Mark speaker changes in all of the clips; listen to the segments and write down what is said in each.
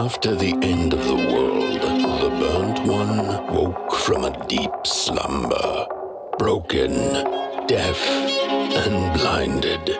Speaker 1: After the end of the world, the burnt one woke from a deep slumber, broken, deaf, and blinded.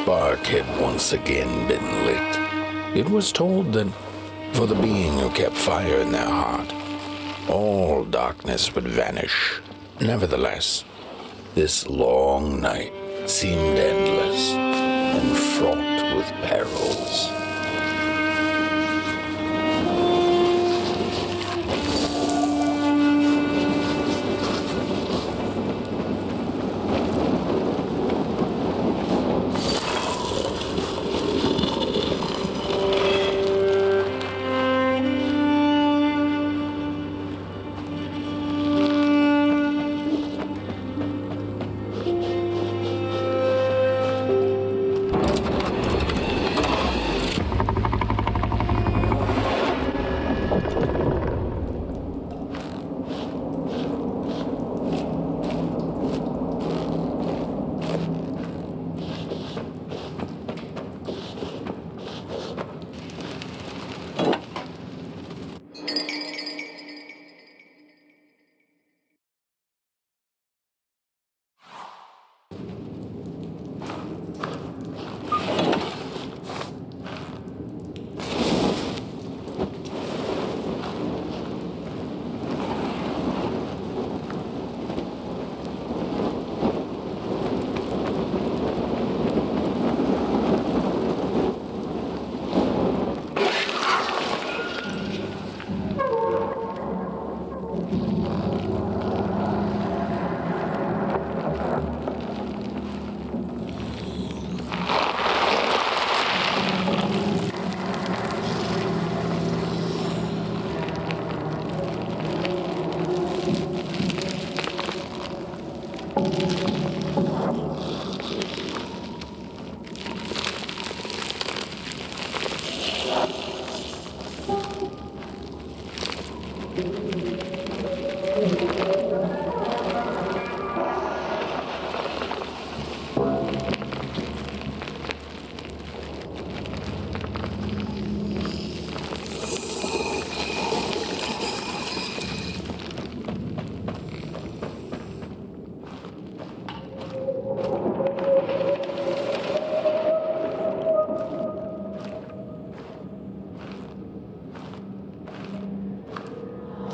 Speaker 1: spark had once again been lit. It was told that for the being who kept fire in their heart, all darkness would vanish. Nevertheless, this long night seemed endless and fraught with perils.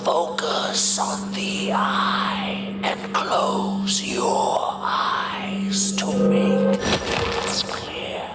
Speaker 1: Focus on the eye and close your eyes to make things clear.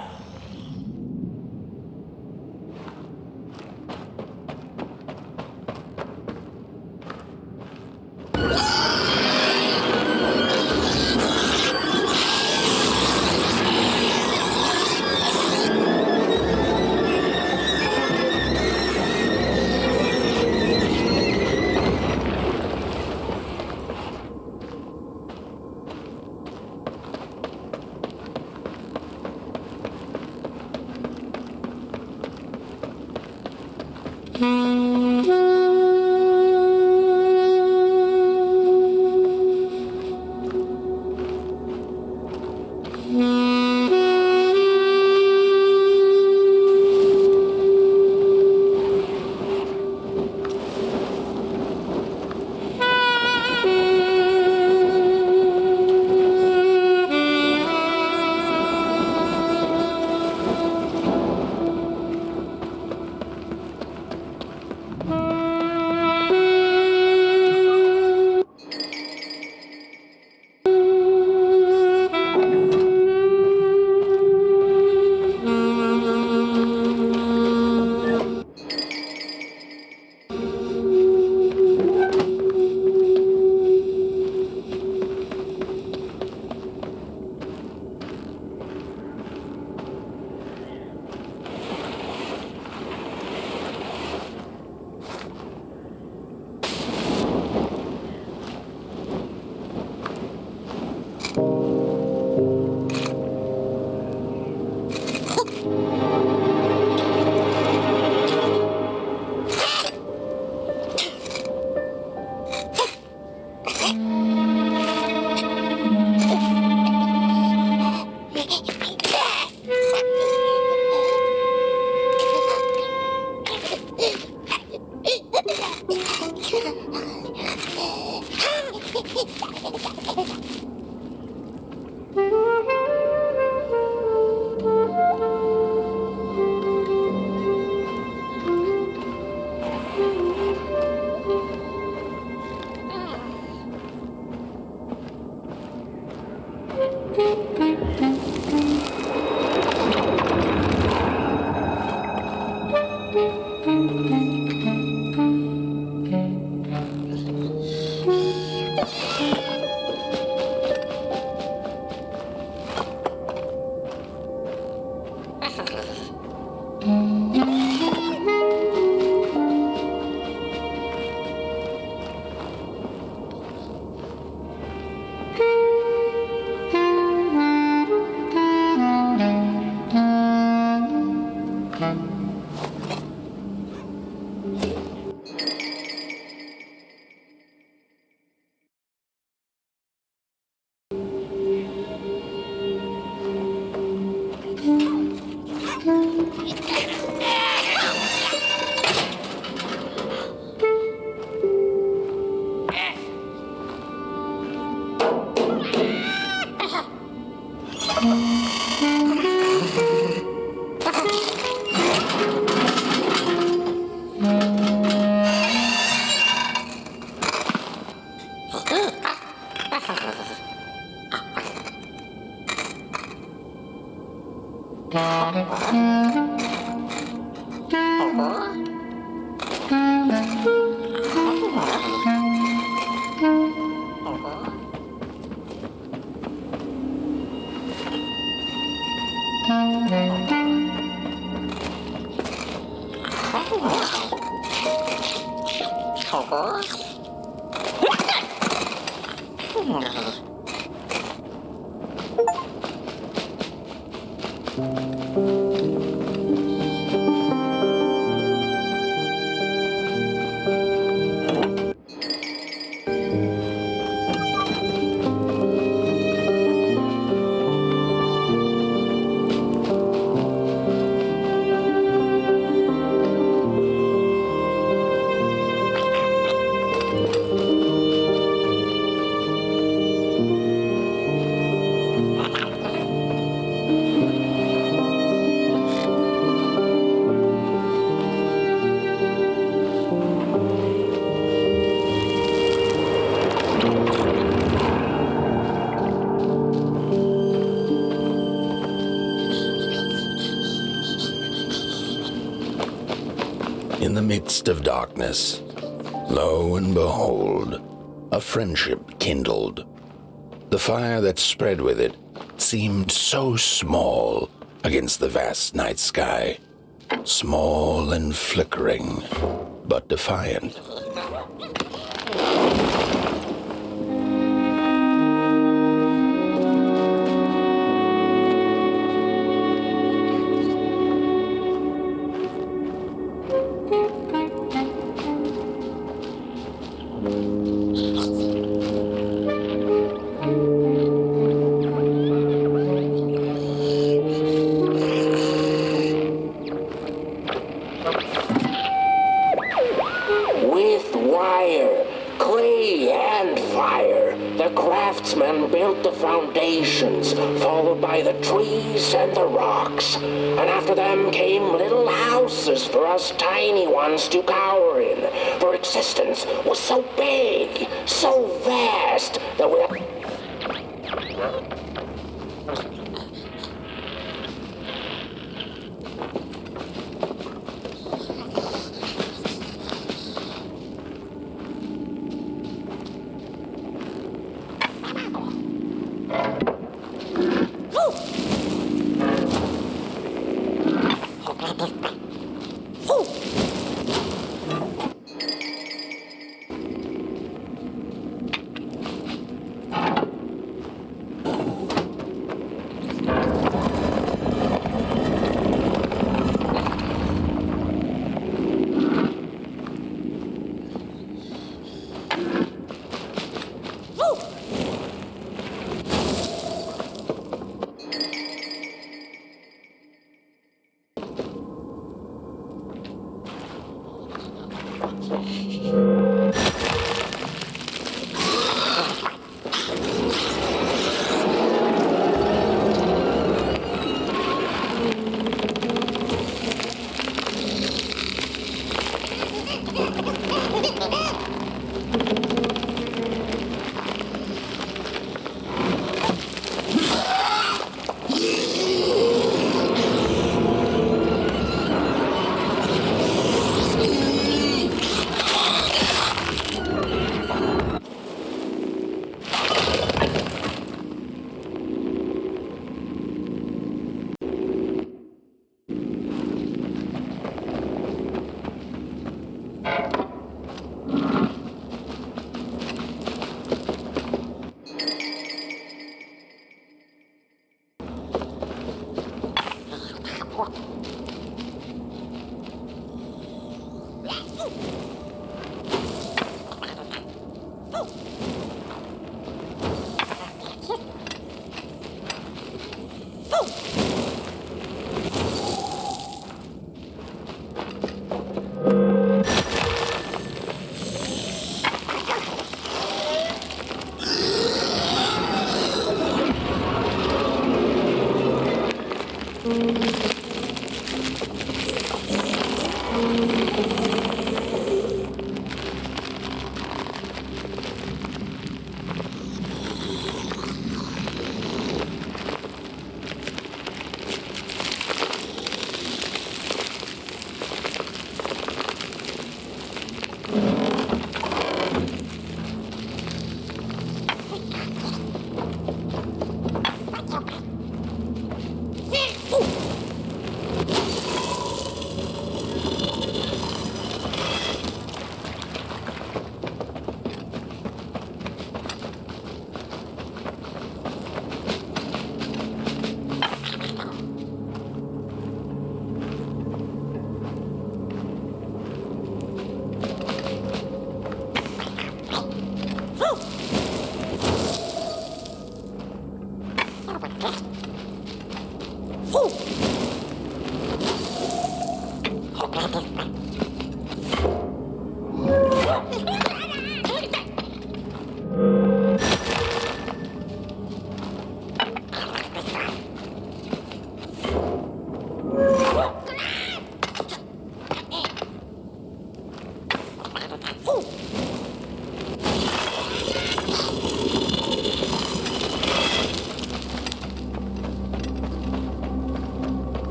Speaker 1: midst of darkness, lo and behold, a friendship kindled. The fire that spread with it seemed so small against the vast night sky, small and flickering, but defiant.
Speaker 2: With wire, clay, and fire, the craftsmen built the foundations, followed by the trees and the rocks. And after them came little houses for us tiny ones to cower in. For existence was so big, so vast, that we...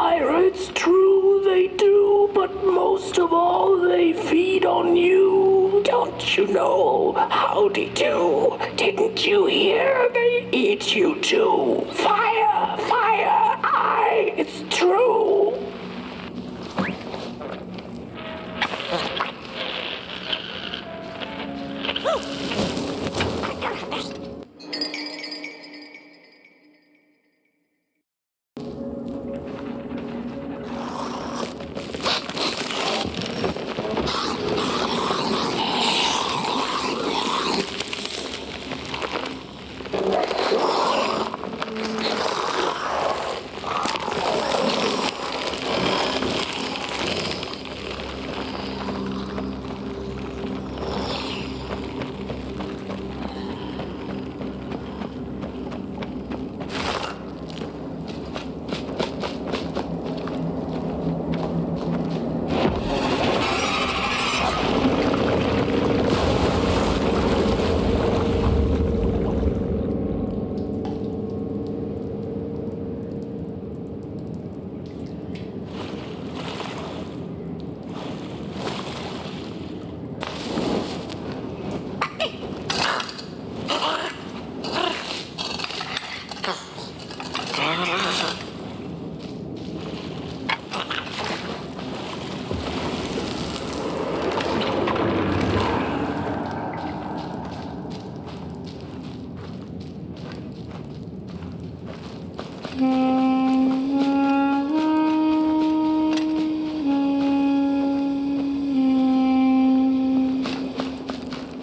Speaker 2: fire, it's true they do, but most of all they feed on you. Don't you know? Howdy do. Didn't you hear? They eat you too. Fire, fire, aye, it's true.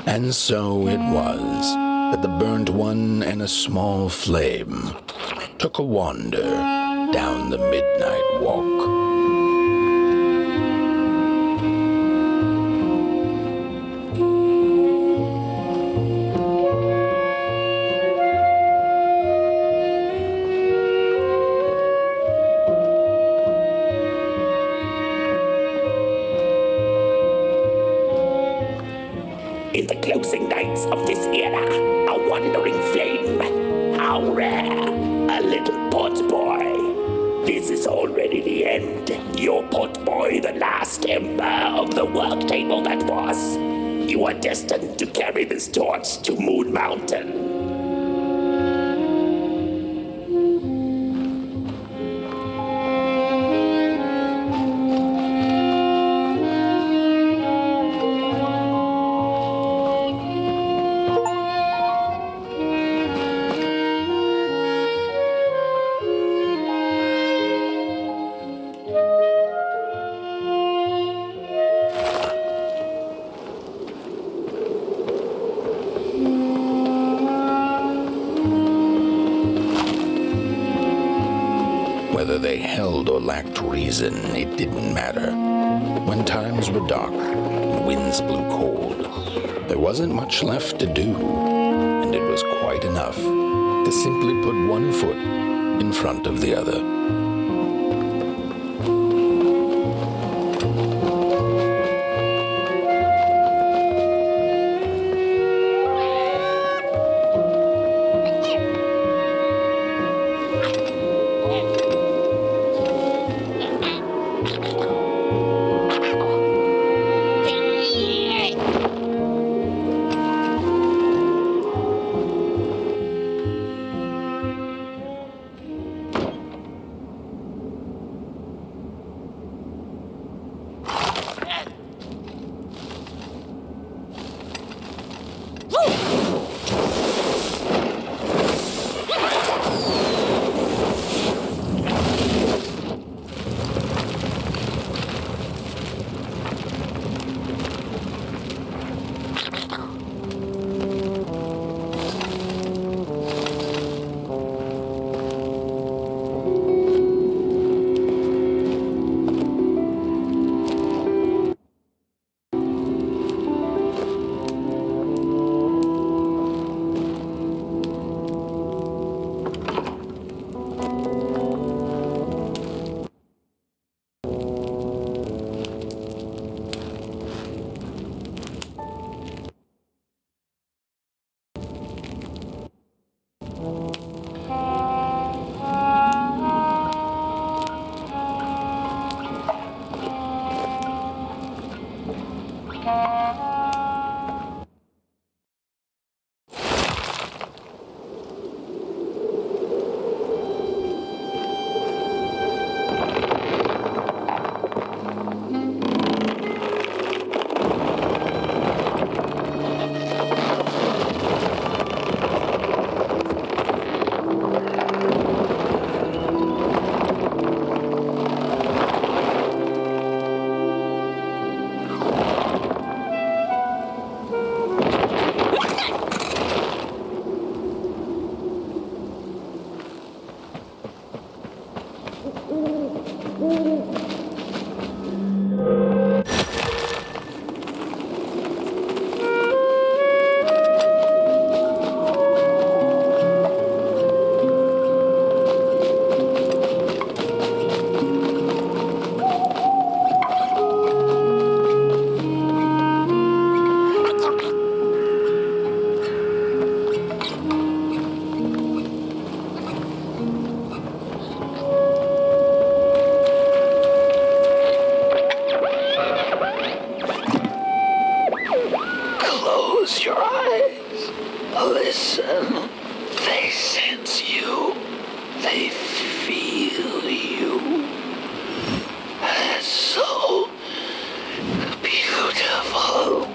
Speaker 1: And so it was that the burnt one and a small flame took a wander down the midnight walk.
Speaker 2: In the closing nights of this era, a wandering flame. How rare, a little pot boy. This is already the end. Your pot boy, the last ember of the work table that was. You are destined to carry this torch to Moon Mountain.
Speaker 1: Whether they held or lacked reason, it didn't matter. When times were dark and winds blew cold, there wasn't much left to do, and it was quite enough to simply put one foot in front of the other.
Speaker 2: Close your eyes. Listen. They sense you. They feel you. It's so beautiful.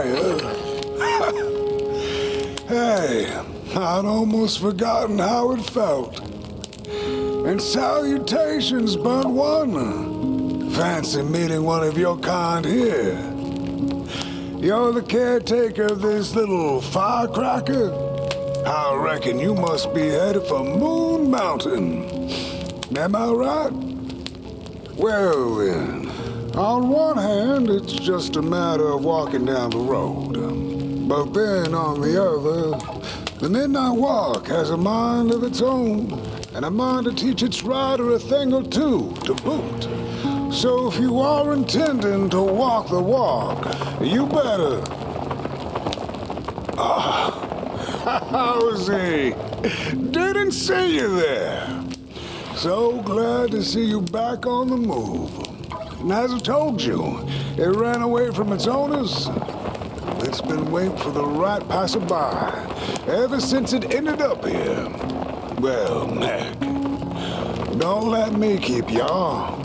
Speaker 3: fire? Hey, I'd almost forgotten how it felt. And salutations, Burnt One. Fancy meeting one of your kind here. You're the caretaker of this little firecracker? I reckon you must be headed for Moon Mountain. Am I right? Well then, on one hand, it's just a matter of walking down the road. But then on the other, the Midnight Walk has a mind of its own, and a mind to teach its rider a thing or two to boot. So if you are intending to walk the walk, you better... Howsy! Didn't see you there. So glad to see you back on the move. And as I told you, it ran away from its owners. It's been waiting for the right passerby ever since it ended up here. Well, heck, don't let me keep y'all.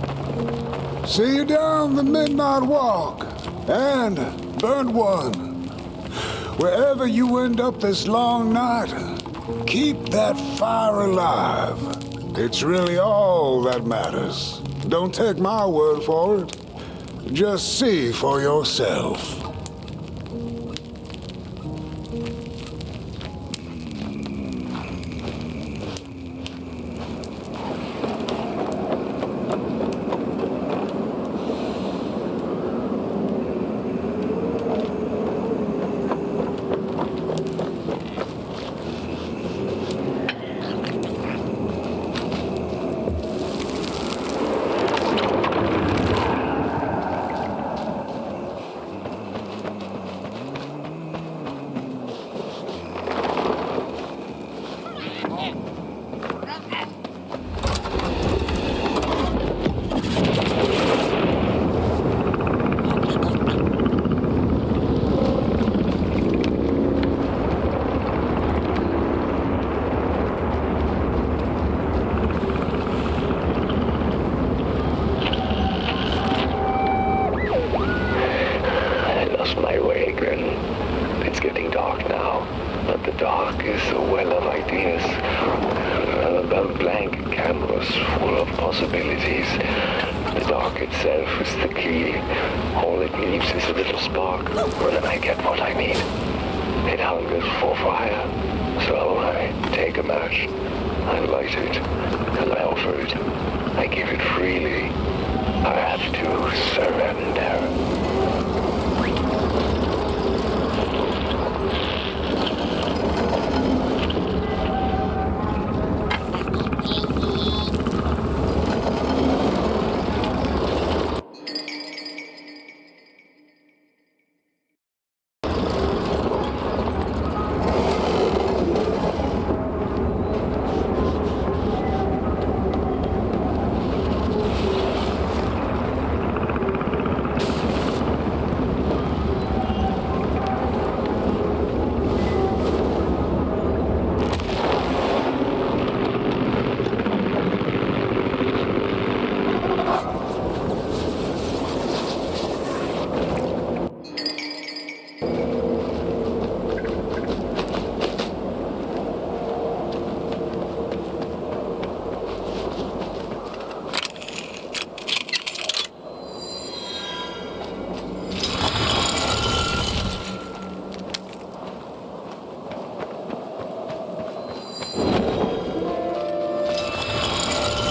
Speaker 3: See you down the Midnight Walk, and Burnt One. Wherever you end up this long night, keep that fire alive. It's really all that matters. Don't take my word for it. Just see for yourself.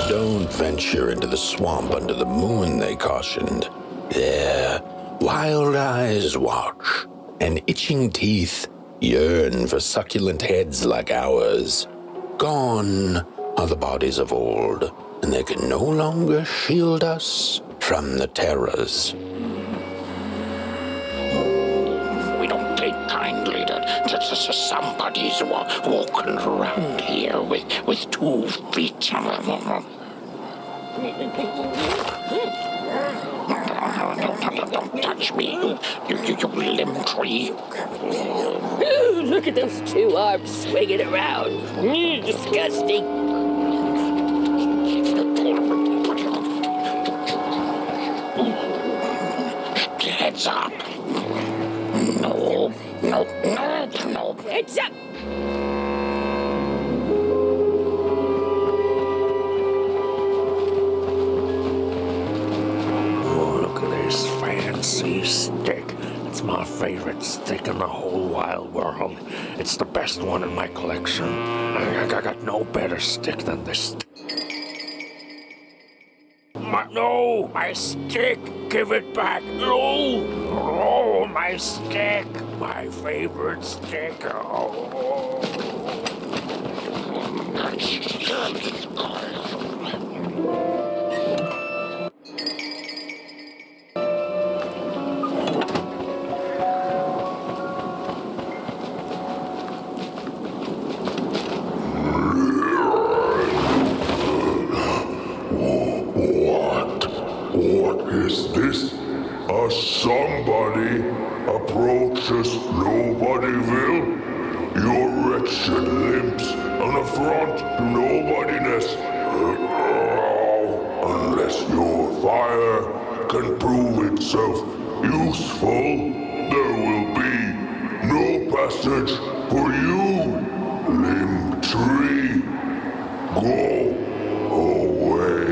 Speaker 1: Don't venture into the swamp under the moon, they cautioned. There, wild eyes watch, and itching teeth yearn for succulent heads like ours. Gone are the bodies of old, and they can no longer shield us from the terrors.
Speaker 2: We don't take kindly to somebody's walking around here with 2 feet. Don't touch me, you limb tree.
Speaker 4: Ooh, look at those 2 arms swinging around. Disgusting.
Speaker 2: Heads up. No
Speaker 4: Heads up!
Speaker 5: Oh, look at this fancy stick. It's my favorite stick in the whole wide world. It's the best one in my collection. I got no better stick than this. My stick! Give it back! No, my stick! My favorite stick! Oh.
Speaker 6: What is this? A somebody approaches nobody will? Your wretched limbs, an affront to nobodiness. Unless your fire can prove itself useful, there will be no passage for you, limb tree. Go away.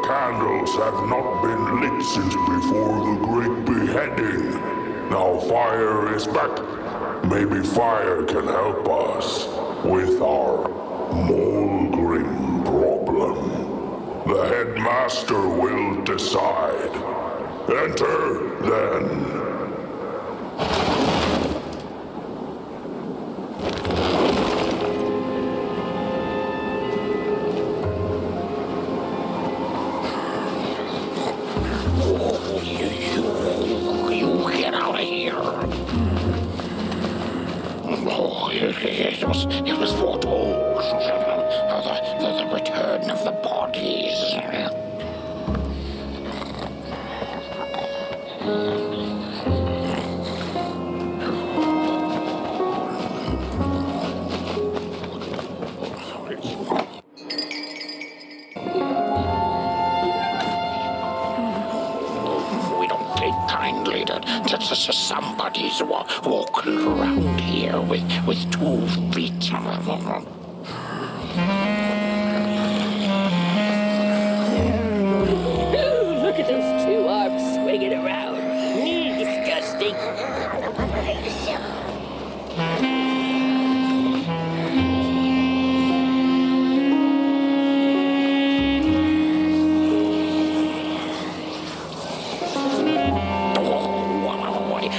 Speaker 6: Candles have not been lit since before the great beheading. Now fire is back. Maybe fire can help us with our Molgrim problem. The headmaster will decide. Enter, then.
Speaker 2: It was foretold. The return of the bodies. We don't take kindly to somebody's walking around here with 2 feet.
Speaker 4: Look at those 2 arms swinging around. Disgusting.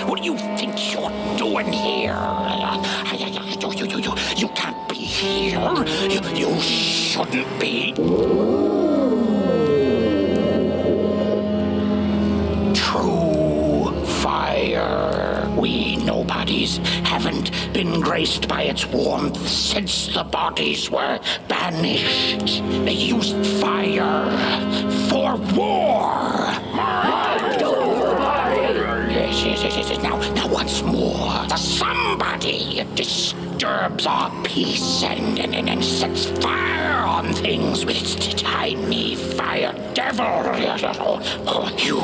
Speaker 2: What do you think you're doing here? You can't be here. You shouldn't be. True fire. We nobodies haven't been graced by its warmth since the bodies were banished. They used fire for war. Yes. Now once more, the somebody disturbs our peace and sets fire on things with its tiny fire devil. You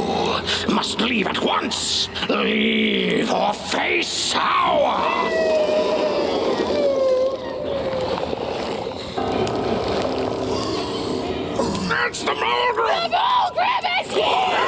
Speaker 2: must leave at once. Leave or face our... It's the Molgrim! The Molgrim is here!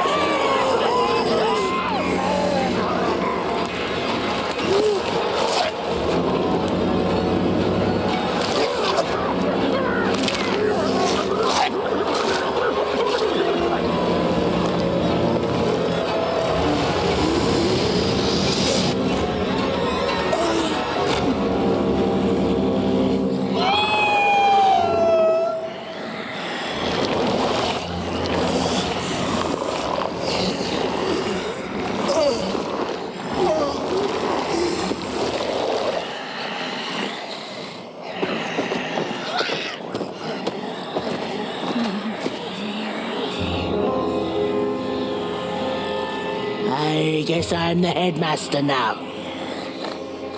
Speaker 2: guess I'm the headmaster now.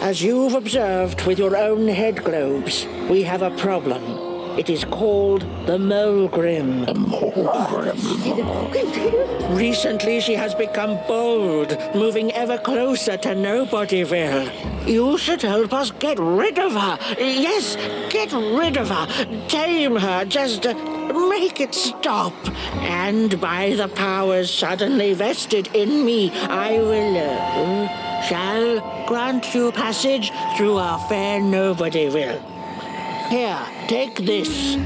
Speaker 2: As you've observed with your own head globes, we have a problem. It is called the Mulgrim. Recently, she has become bold, moving ever closer to Nobodyville. You should help us get rid of her. Yes, get rid of her. Tame her, just make it stop. And by the powers suddenly vested in me, I will, shall grant you passage through our fair Nobodyville. Here, take this.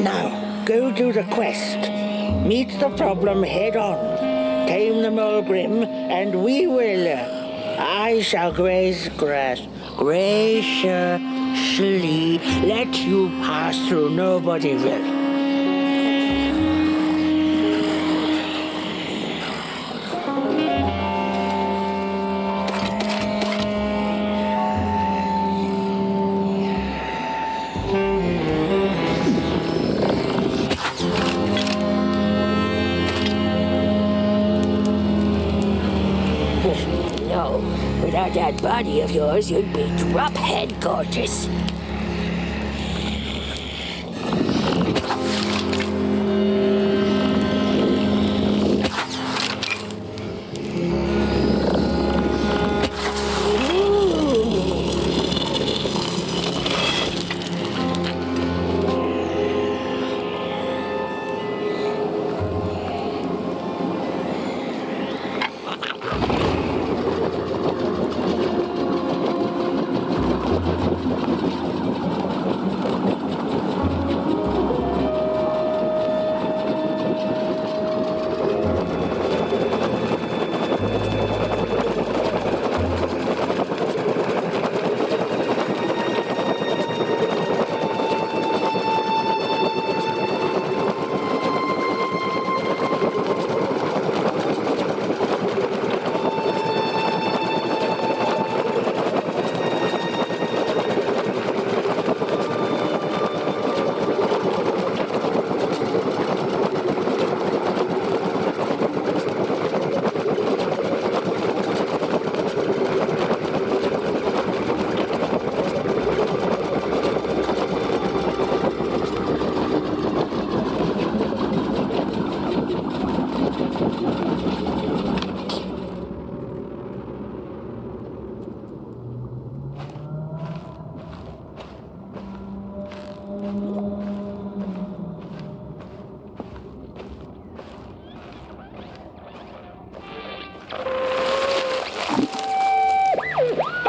Speaker 2: Now, go do the quest. Meet the problem head on. Tame the Mulgrim, and we will. I shall graciously let you pass through Nobodyville.
Speaker 4: Without that body of yours, you'd be drop-head gorgeous.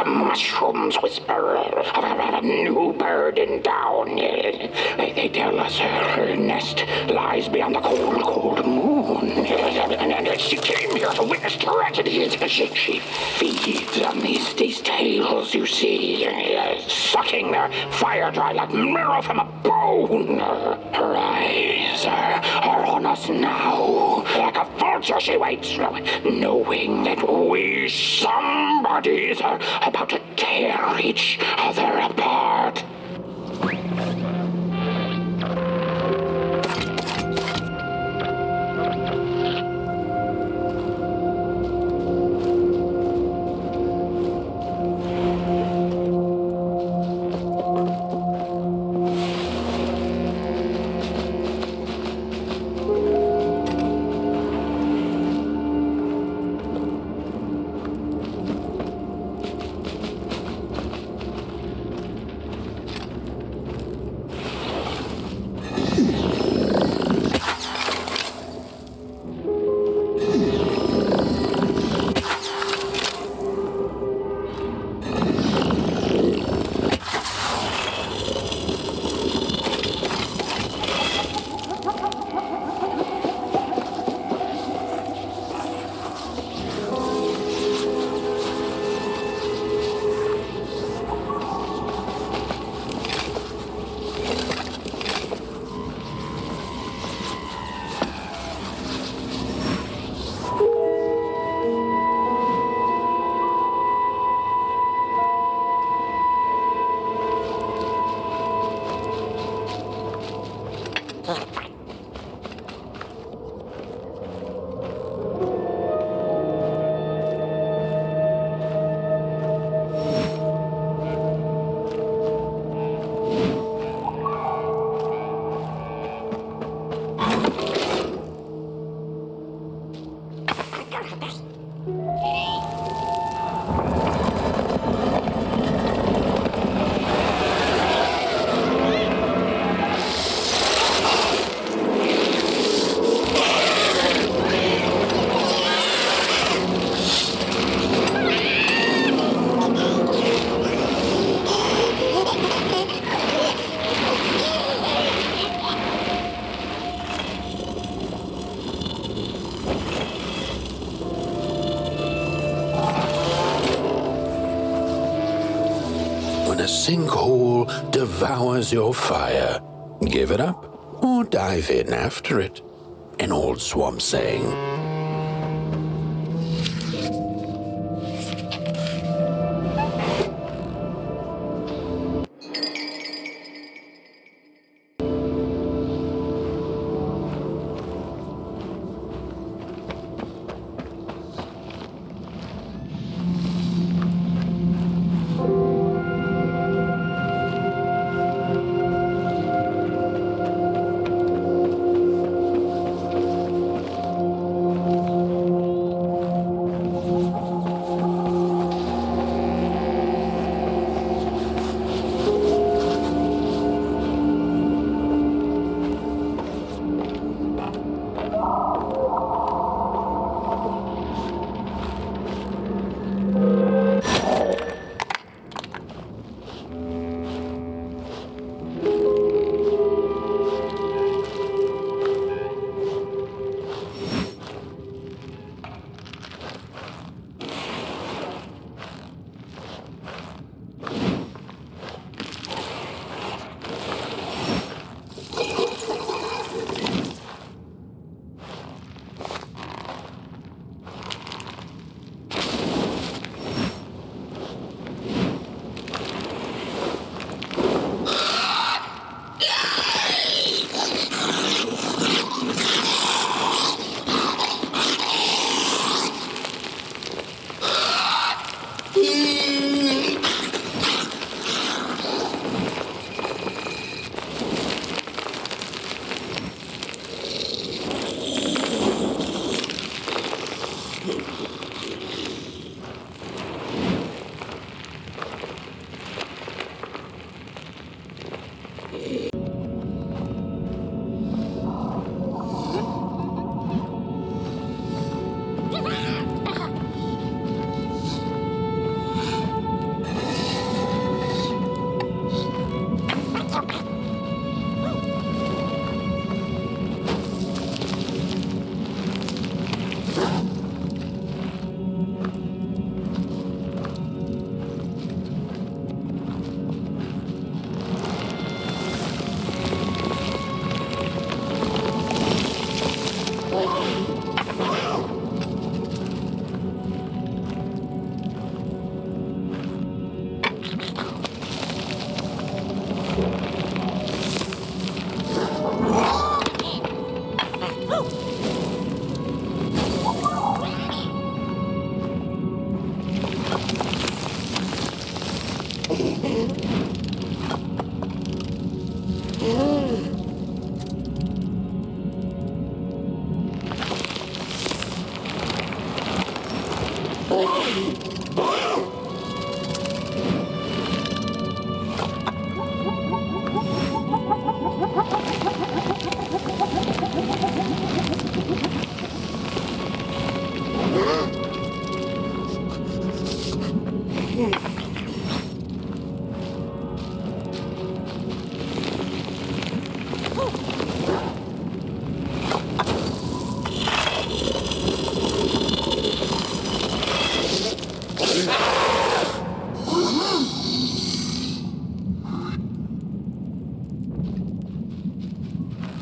Speaker 2: Mushrooms whisper of a new bird in down. They tell us her nest lies beyond the cold moon. And she came here to witness tragedies. She feeds on these tales, you see, sucking their fire dry like marrow from a bone. Her eyes are on us now. Like a vulture she waits, knowing that we somebodies are about to tear each other apart.
Speaker 1: When a sinkhole devours your fire, give it up or dive in after it. An old swamp saying.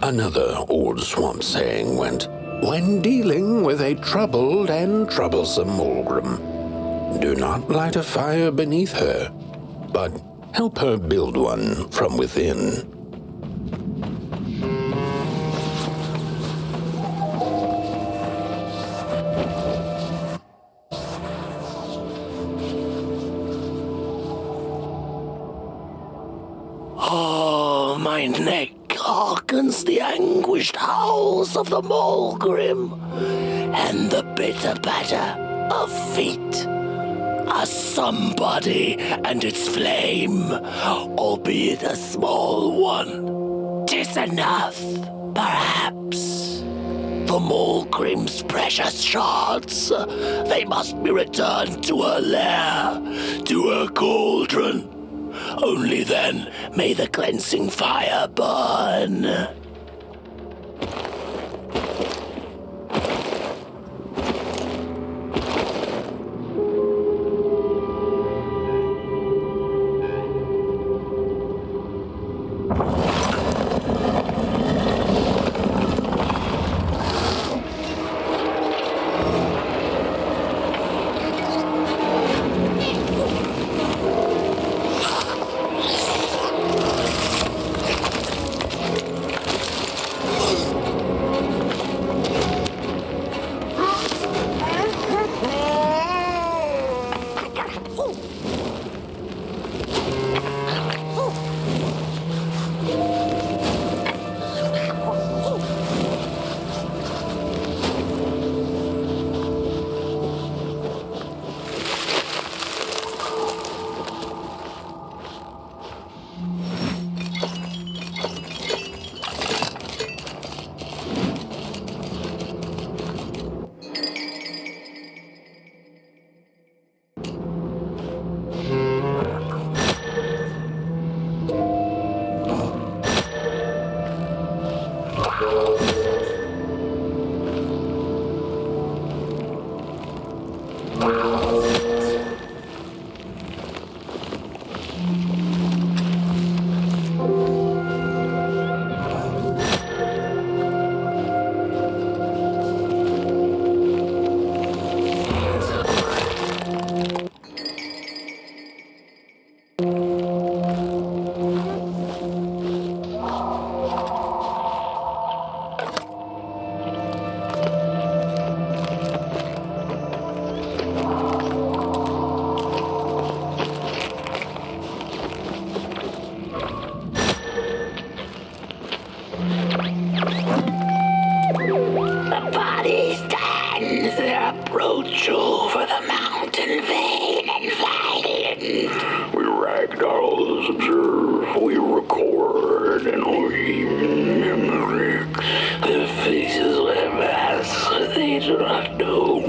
Speaker 1: Another old swamp saying went, when dealing with a troubled and troublesome Mulgrim, do not light a fire beneath her, but help her build one from within.
Speaker 5: Oh, my neck hearkens the anguished howls of the Mulgrim.
Speaker 7: and the bitter patter of feet. A somebody and its flame, albeit a small one. 'Tis enough, perhaps. The Mulgrim's precious shards, they must be returned to her lair, to her cauldron. Only then may the cleansing fire burn.
Speaker 2: approach over the mountain vain and violent.
Speaker 5: We ragdolls observe, we record, and we mimic.
Speaker 2: Their faces are masked, they do not know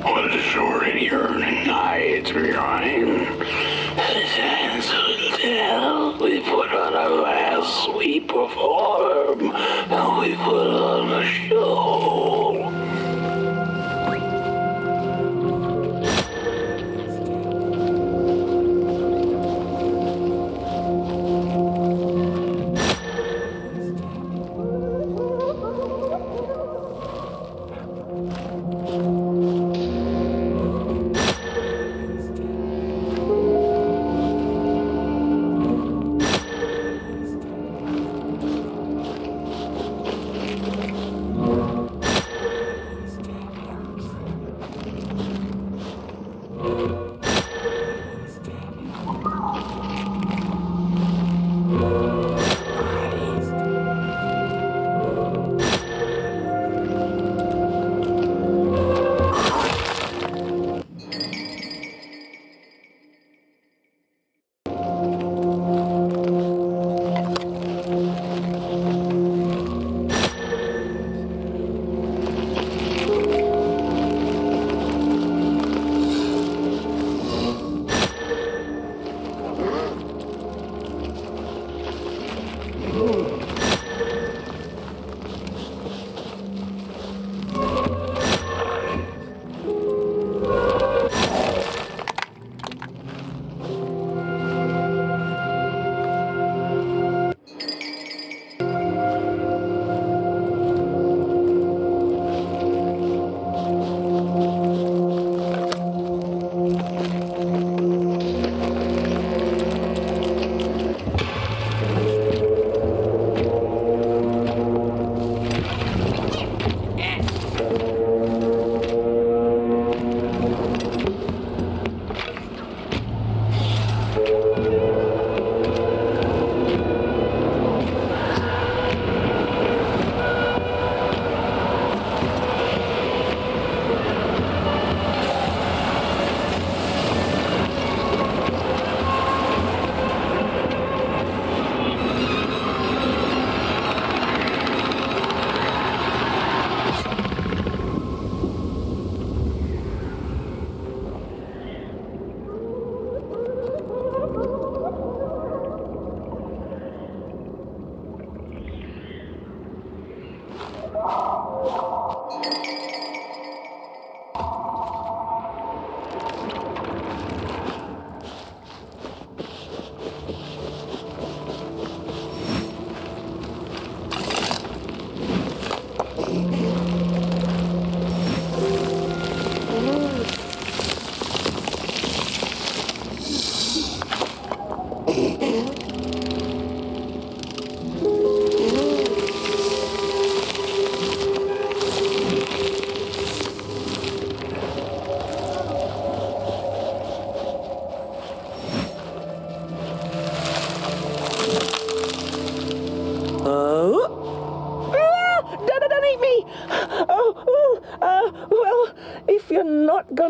Speaker 2: what is already earning night behind. His hands will tell. We put on a mask, we perform, and we put on a show.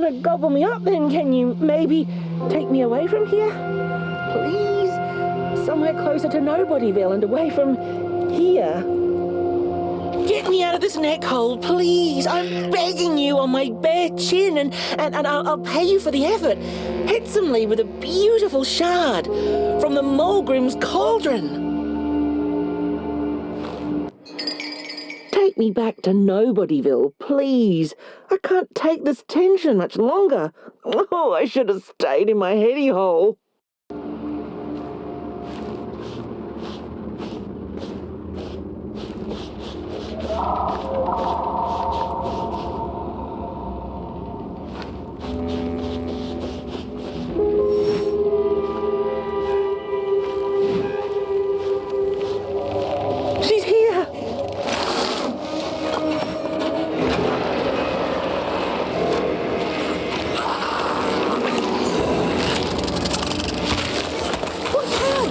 Speaker 4: want to gobble me up, then can you maybe take me away from here? Please? Somewhere closer to Nobodyville and away from here. Get me out of this neck hole, please. I'm begging you on my bare chin, and I'll pay you for the effort. Handsomely with a beautiful shard from the Mulgrim's cauldron. Take me back to Nobodyville, please. I can't take this tension much longer. Oh, I should have stayed in my heady hole. She's here. What's that?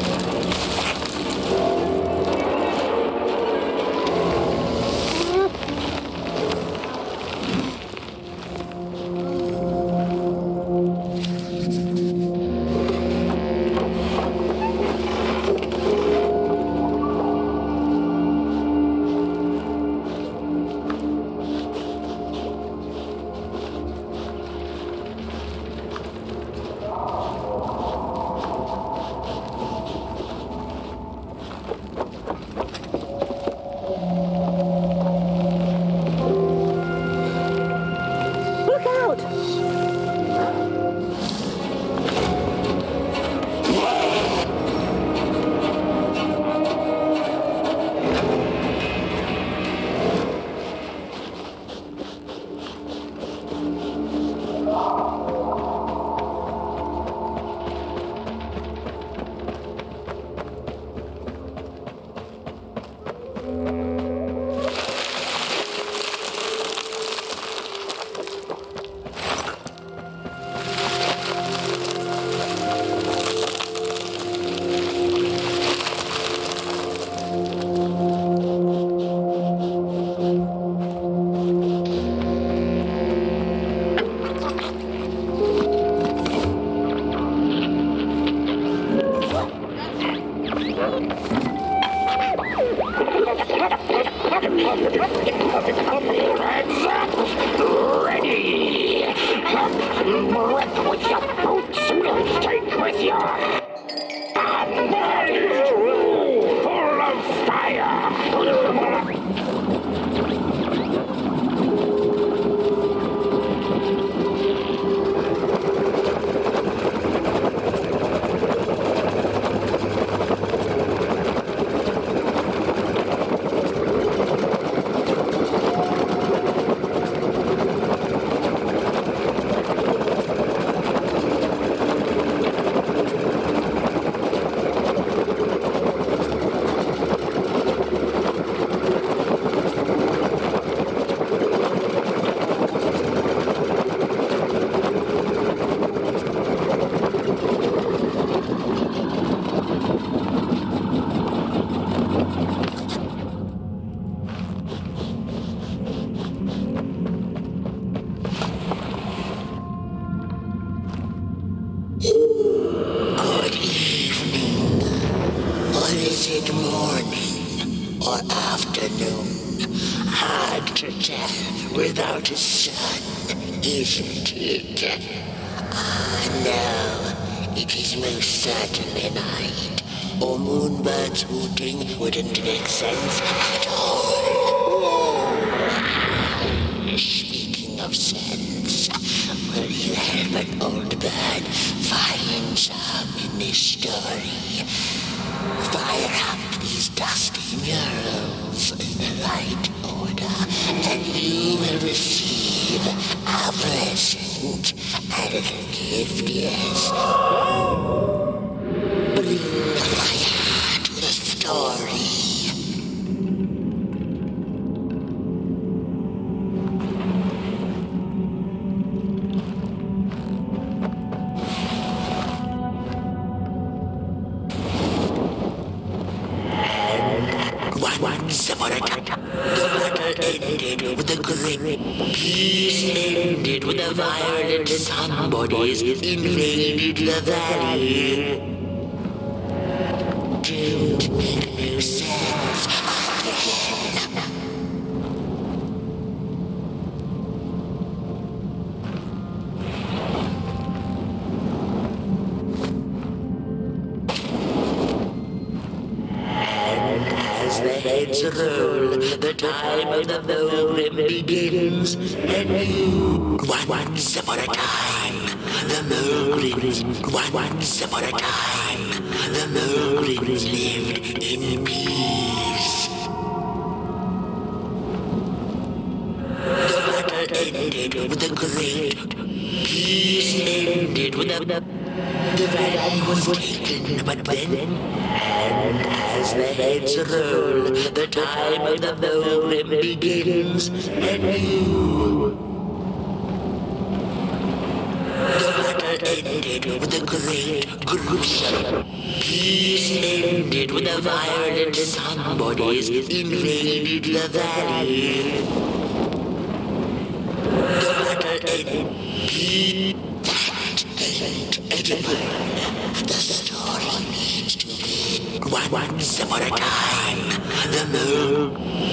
Speaker 4: Look out!
Speaker 2: Ready! Rip with your boots, we'll take with you! A body full of fire!
Speaker 7: Good evening. Or is it morning or afternoon? Hard to tell without a sun, isn't it? No, it is most certainly night. Or moonbirds hooting wouldn't make sense at all. Speaking of sense, will you help an old bird find some in this story? Fire up these dusty murals in the right order, and you will receive a present, a little gift, yes. Bring the fire to the story. Once upon a time, no matter ended with a great peace ended with a violent somebodies invaded the valley. Don't make no sense again. As the heads roll, the time of the Mogrim begins. And you, once upon a time, the Mogrims, once upon a time, the Mogrims lived in peace. The battle ended with a great peace ended with a... The valley was taken, but then, and as the heads roll, the time of the Mogrim begins anew. The battle ended with a great gruesome peace ended with a violent somebodies invaded the valley. The battle ended. The story needs to be once upon a time. The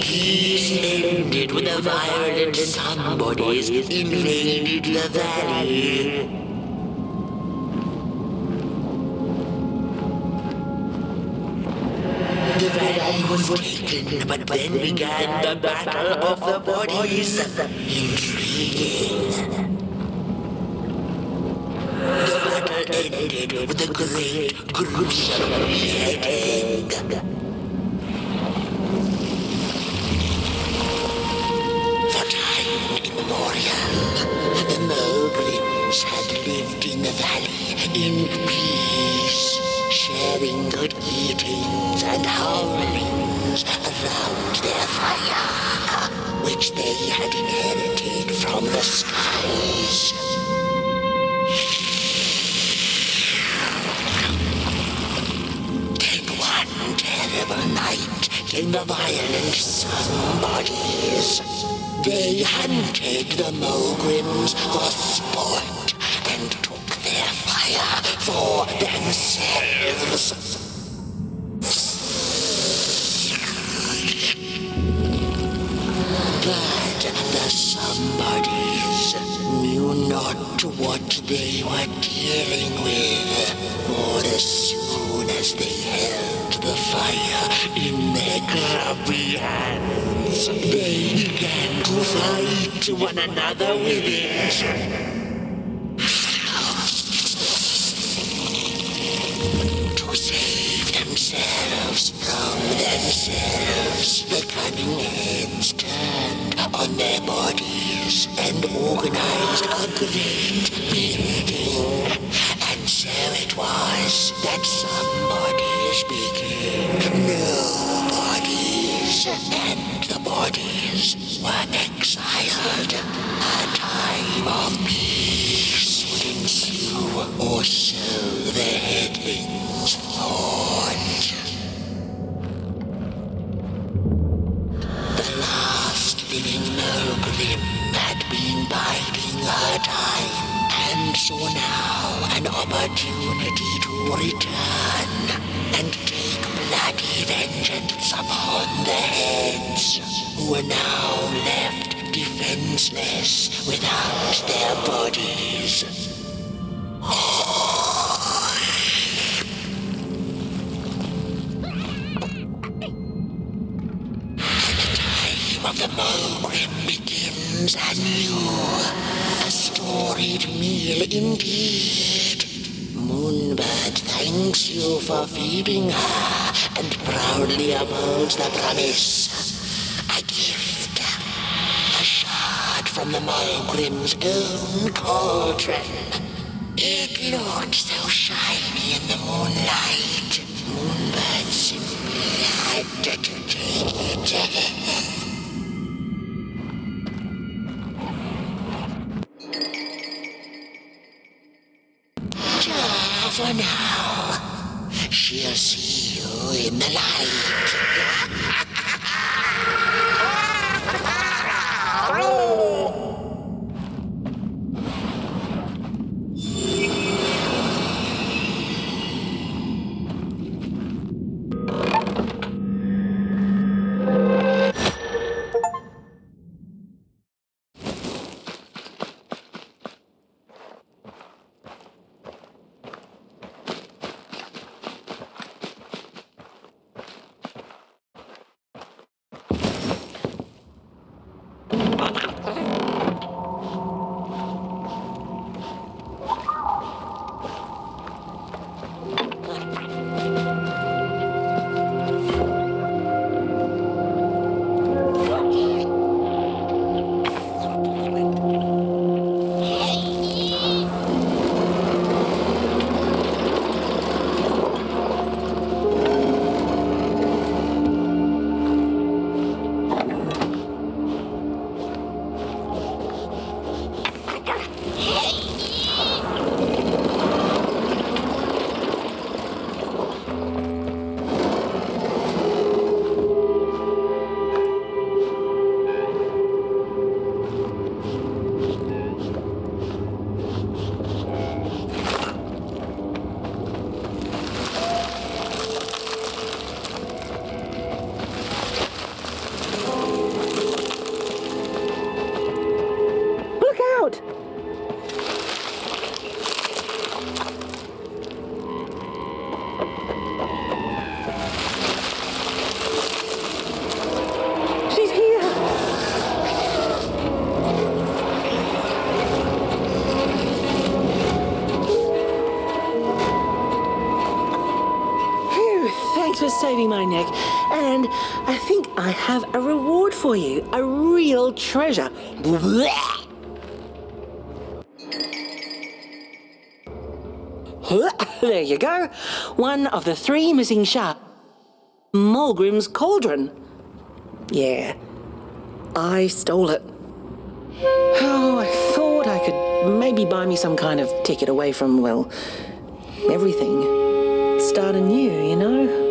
Speaker 7: peace ended with a violent somebodies invaded the valley. The valley was taken, but then began the battle of the bodies. Intriguing. The battle ended with a great gruesome beheading. For time immemorial, the Mogrims had lived in the valley in peace, sharing good eatings and howlings around their fire, which they had inherited from the skies. Terrible night came the violent somebodies. They hunted the Mogrims for sport and took their fire for themselves. But the somebodies knew not what they were dealing with, for as soon as they held the fire in their grubby hands, they began to fight one another with it. To save themselves from themselves, the cunning heads turned on their bodies and organized a great building. And so it was that somebodies became nobodies, and the bodies were exiled. A time of peace would ensue, or so the headlings thought. The last living Mogrim had been biding her time, and saw now an opportunity to return and take bloody vengeance upon the heads, who were now left defenseless without their bodies. Of the Mogrim begins anew, a storied meal indeed. Moonbird thanks you for feeding her and proudly upholds the promise. A gift, a shard from the Mogrim's own cauldron. It looked so shiny in the moonlight. Moonbird simply had to take it. For now, she'll see you in the light.
Speaker 4: saving my neck. And I think I have a reward for you. A real treasure. There you go. One of the 3 missing shards. Mulgrim's cauldron. Yeah, I stole it. Oh, I thought I could maybe buy me some kind of ticket away from, well, everything. Start anew, you know?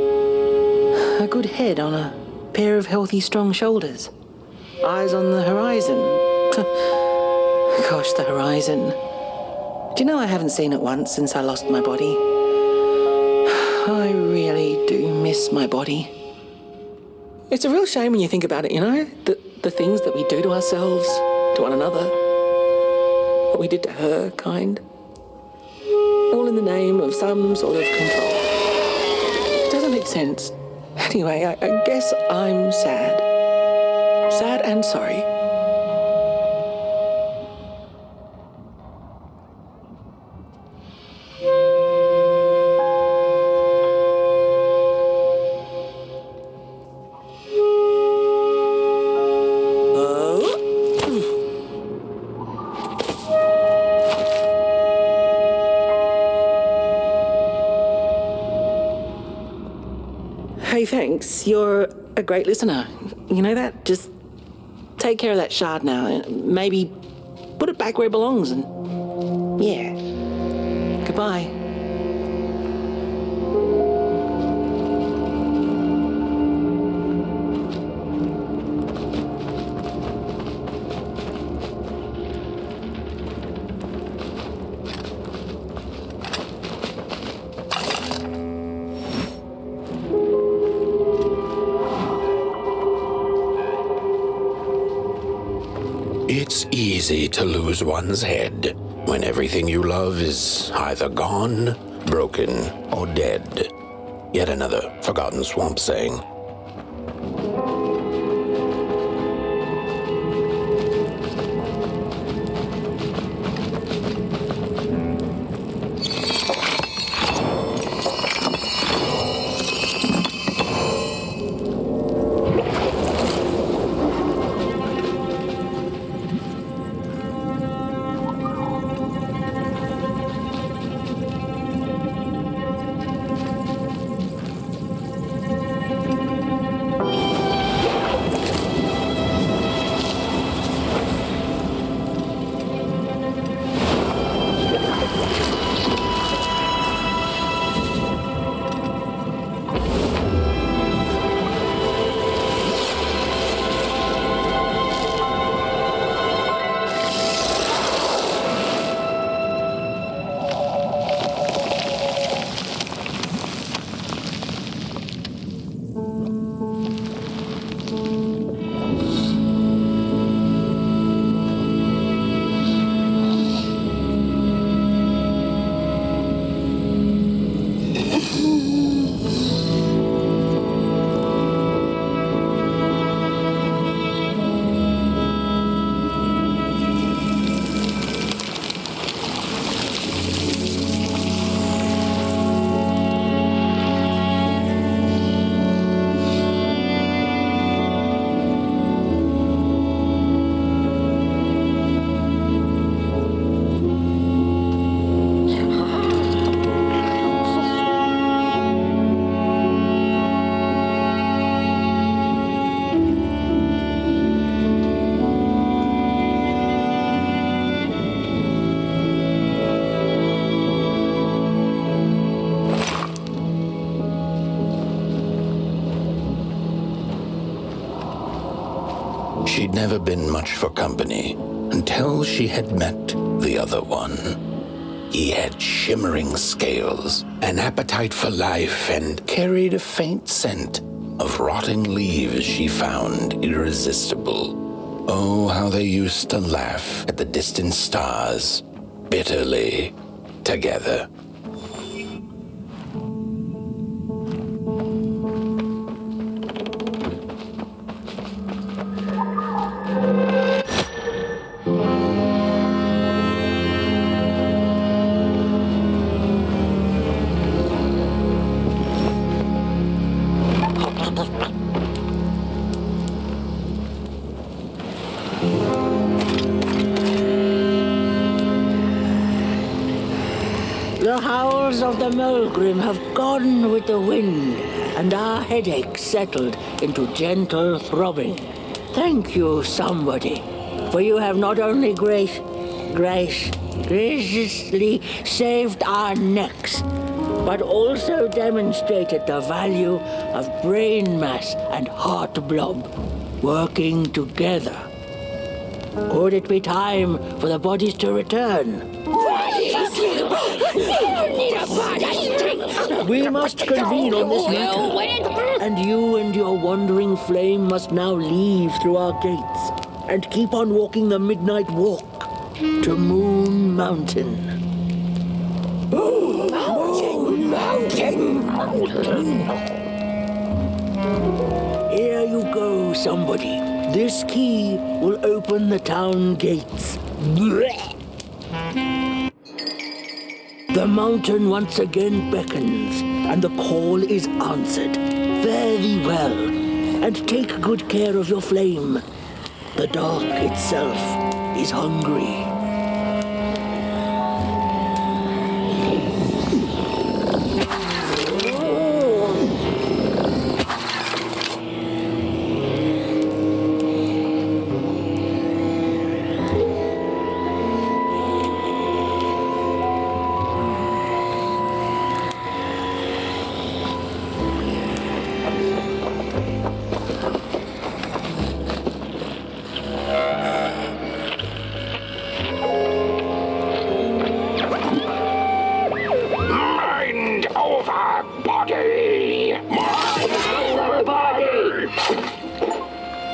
Speaker 4: A good head on a pair of healthy, strong shoulders. Eyes on the horizon. Gosh, the horizon. Do you know I haven't seen it once since I lost my body? I really do miss my body. It's a real shame when you think about it, you know? The things that we do to ourselves, to one another. What we did to her, kind. All in the name of some sort of control. It doesn't make sense. Anyway, I guess I'm sad. Sad and sorry. Hey, thanks. You're a great listener. You know that? Just take care of that shard now and maybe put it back where it belongs and... yeah. Goodbye.
Speaker 1: It's easy to lose one's head when everything you love is either gone, broken, or dead. Yet another forgotten swamp saying. She'd never been much for company until she had met the other one. He had shimmering scales, an appetite for life, and carried a faint scent of rotting leaves she found irresistible. Oh, how they used to laugh at the distant stars, bitterly, together.
Speaker 8: The howls of the Mulgrim have gone with the wind, and our headaches settled into gentle throbbing. Thank you, somebody, for you have not only graciously saved our necks, but also demonstrated the value of brain mass and heart blob working together. Could it be time for the bodies to return? We must convene on this matter, and you and your wandering flame must now leave through our gates and keep on walking the midnight walk to Moon Mountain. Mountain. Here you go, somebody. This key will open the town gates. The mountain once again beckons, and the call is answered. Very well. And take good care of your flame. The dark itself is hungry.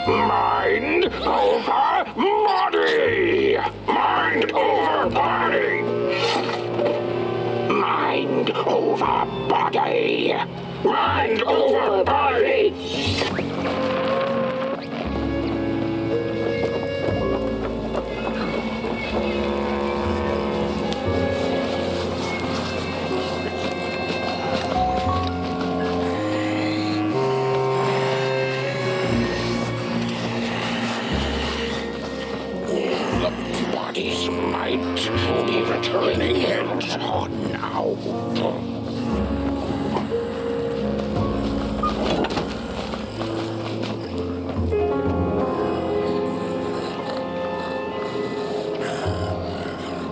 Speaker 2: Mind over body! Mind over body! Mind over body! Mind over body! Might be returning in now.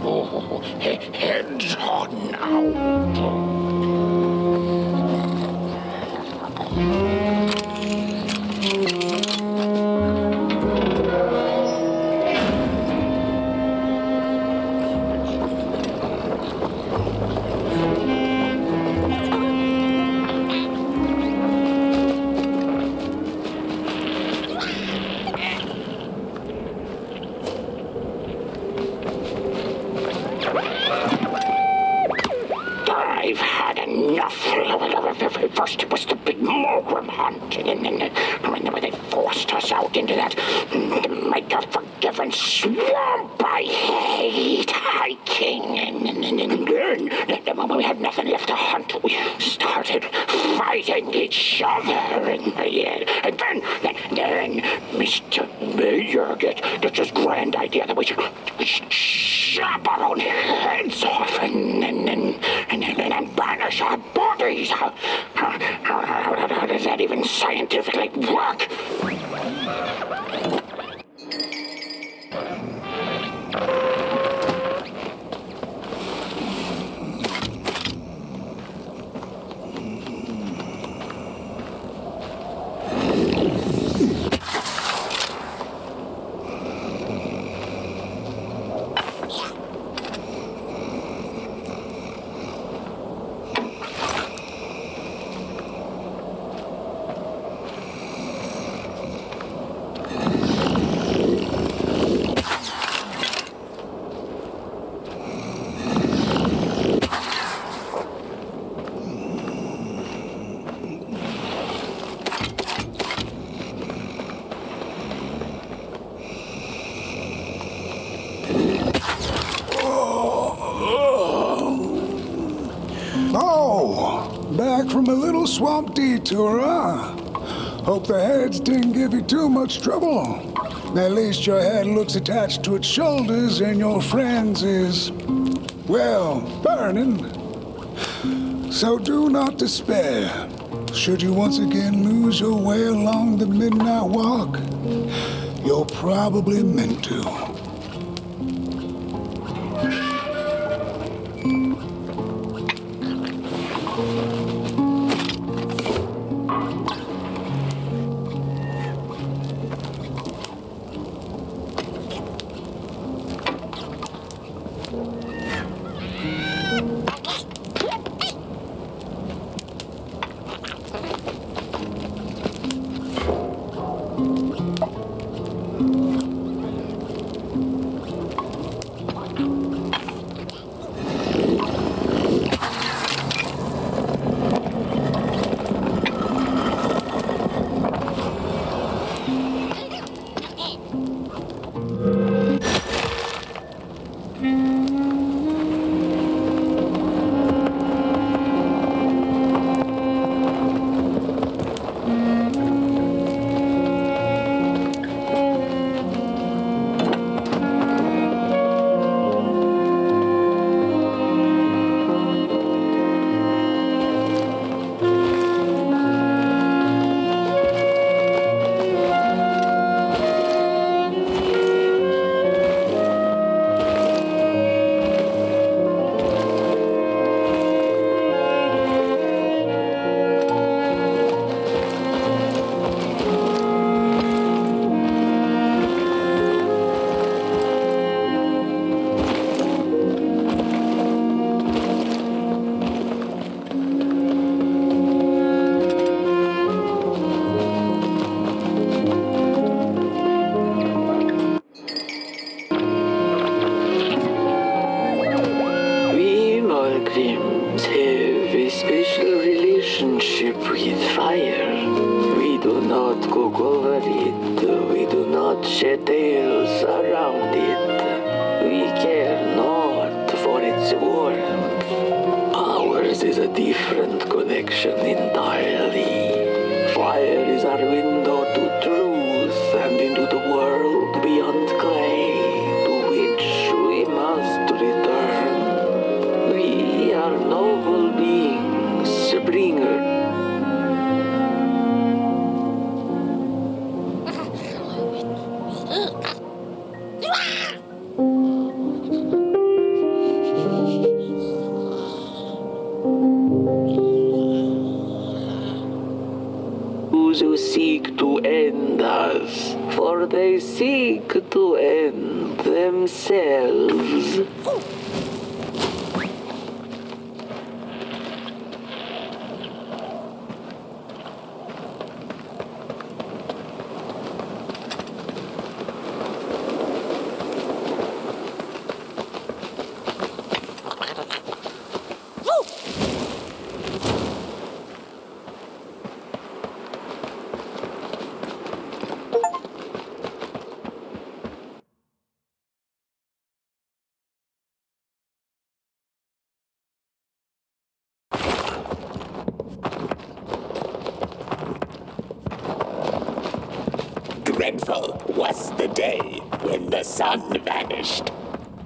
Speaker 2: Oh, heads on now. I've had enough. First it was the big Mulgrim hunt, and then they forced us out into that make-a-forgiven swamp. I hate hiking. And then when we had nothing left to hunt, we started fighting each other. And then Mr. Mayor gets this grand idea that we should chop our own heads off and banish our bodies. How does that even scientifically work?
Speaker 3: Back from a little swamp detour, huh? Hope the heads didn't give you too much trouble. At least your head looks attached to its shoulders and your friend's is, well, burning. So do not despair. Should you once again lose your way along the midnight walk, you're probably meant to.
Speaker 8: Shed tales around it. We care not for its warmth. Ours is a different connection entirely. Fire is our window to truth and into the world beyond clay, to which we must return. We are noble beings, bringers. Who seek to end us, for they seek to end themselves.
Speaker 7: Dreadful was the day when the sun vanished.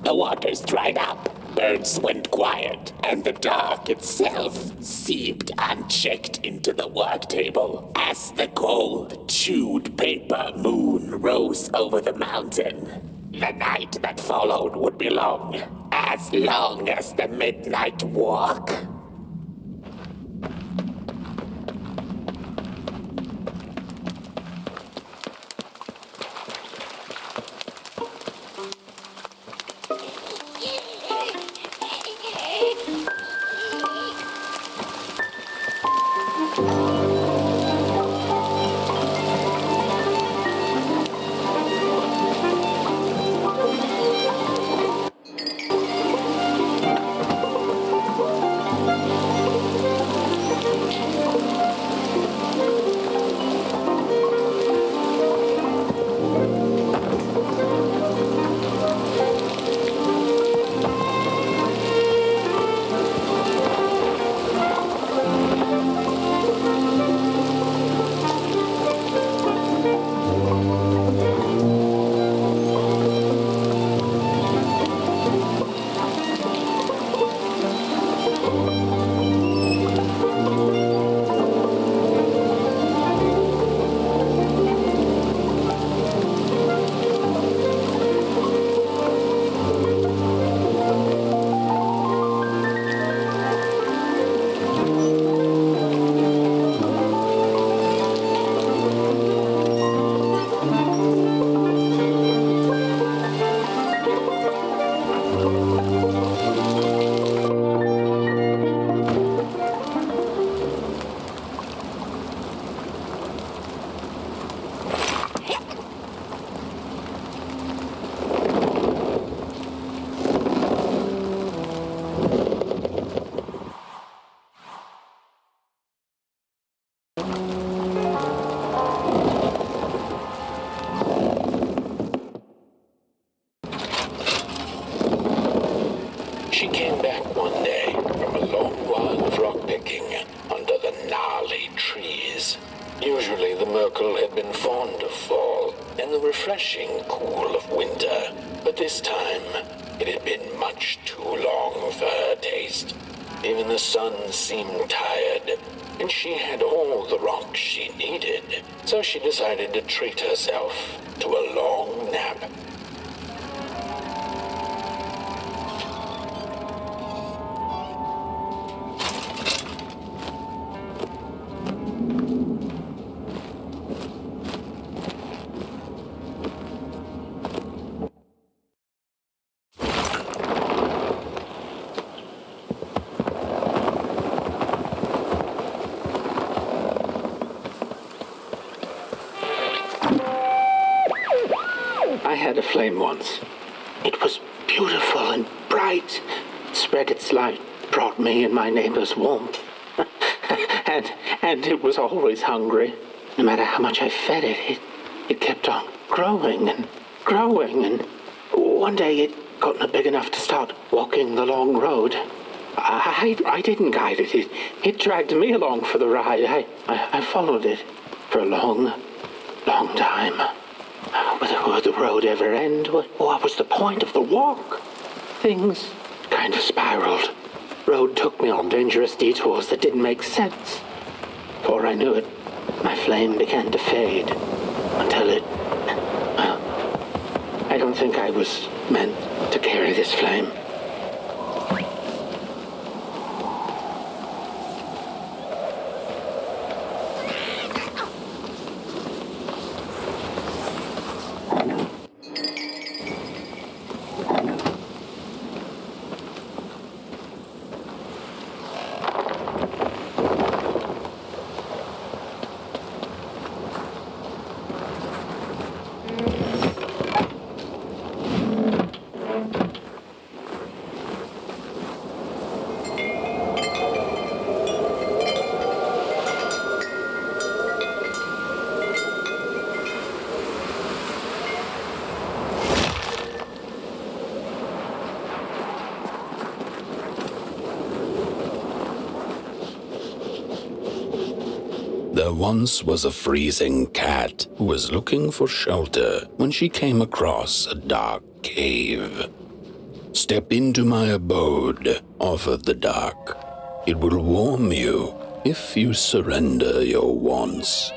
Speaker 7: The waters dried up, birds went quiet, and the dark itself seeped unchecked into the work table as the cold, chewed paper moon rose over the mountain. The night that followed would be long as the midnight walk.
Speaker 1: one day from a long while of rock-picking under the gnarly trees. Usually the Merkel had been fond of fall and the refreshing cool of winter, but this time it had been much too long for her taste. Even the sun seemed tired, and she had all the rocks she needed, so she decided to treat herself to a long nap.
Speaker 4: I had a flame once. It was beautiful and bright. It spread its light, brought me and my neighbors warmth. and it was always hungry. No matter how much I fed it, it kept on growing and growing. And one day it got big enough to start walking the long road. I didn't guide it. It dragged me along for the ride. I followed it for a long time. Would the road ever end? What was the point of the walk? Things kind of spiraled. Road took me on dangerous detours that didn't make sense. Before I knew it, my flame began to fade until it... Well, I don't think I was meant to carry this flame.
Speaker 1: There once was a freezing cat who was looking for shelter when she came across a dark cave. "Step into my abode," offered the dark. "It will warm you if you surrender your wants."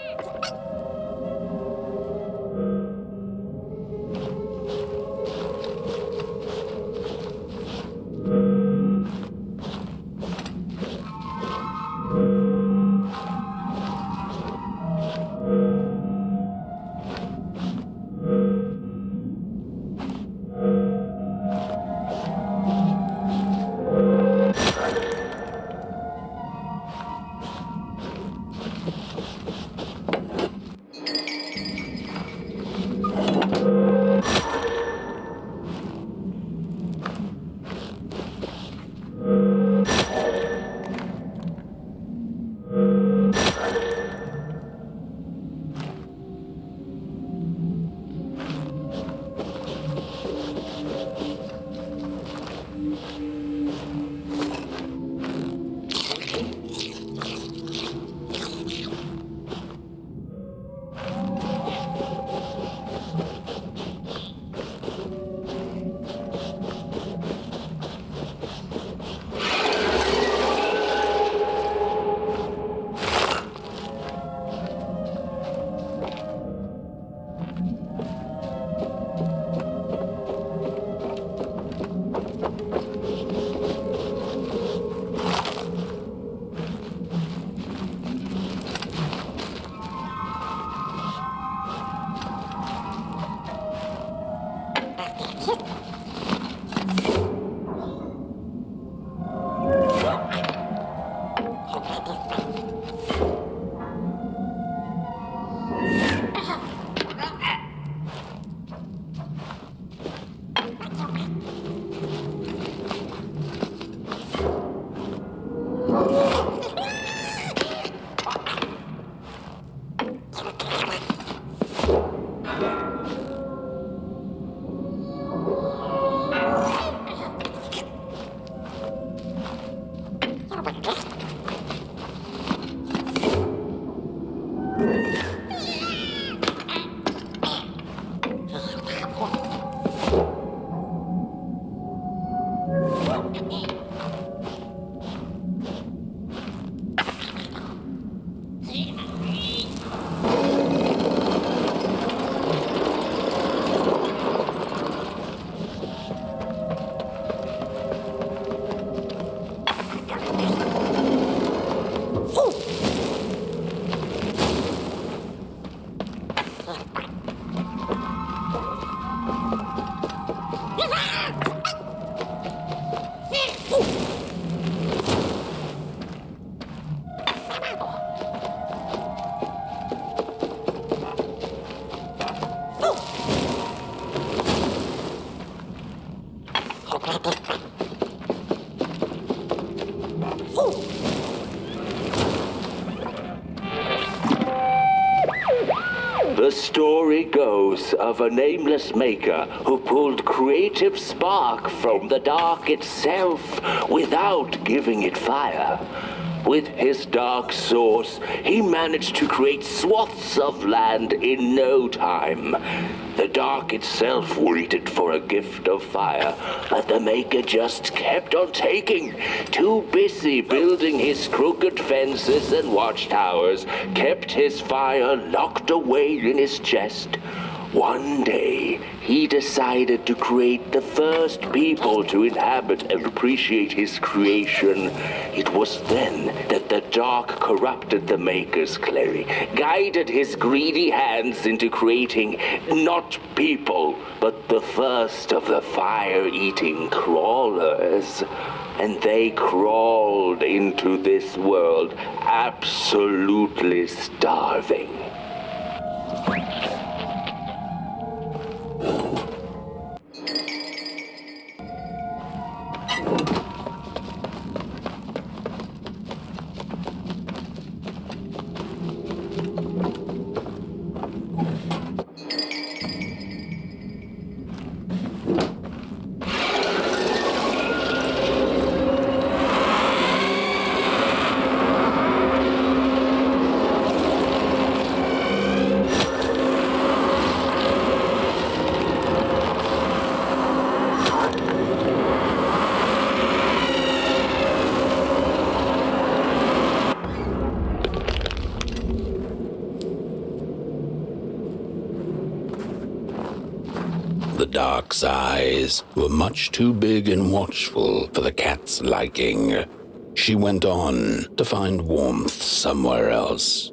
Speaker 7: The story goes of a nameless maker who pulled creative spark from the dark itself without giving it fire. With his dark source, he managed to create swaths of land in no time. The dark itself waited for a gift of fire, but the maker just kept on taking. Too busy building his crooked fences and watchtowers, kept his fire locked away in his chest. One day, he decided to create the first people to inhabit and appreciate his creation. It was then that the dark corrupted the maker's clay, guided his greedy hands into creating not people, but the first of the fire-eating crawlers. And they crawled into this world absolutely starving.
Speaker 1: The dark's eyes were much too big and watchful for the cat's liking. She went on to find warmth somewhere else.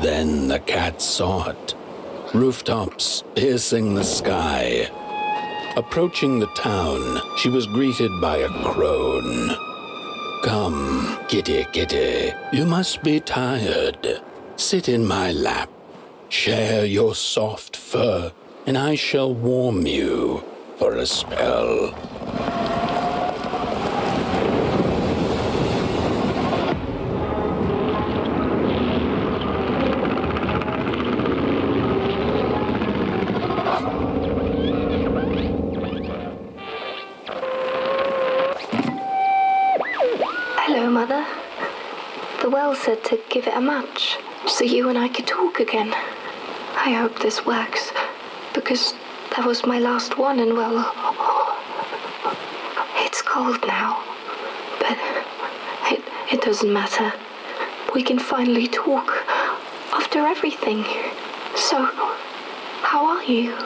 Speaker 1: Then the cat saw it. Rooftops piercing the sky. Approaching the town, she was greeted by a crone. Come, kitty, kitty, you must be tired. Sit in my lap. Share your soft fur, and I shall warm you for a spell.
Speaker 9: Hello, Mother. The well said to give it a match, so you and I could talk again. I hope this works, because that was my last one, and well, it's cold now. But it doesn't matter. We can finally talk after everything. So, how are you?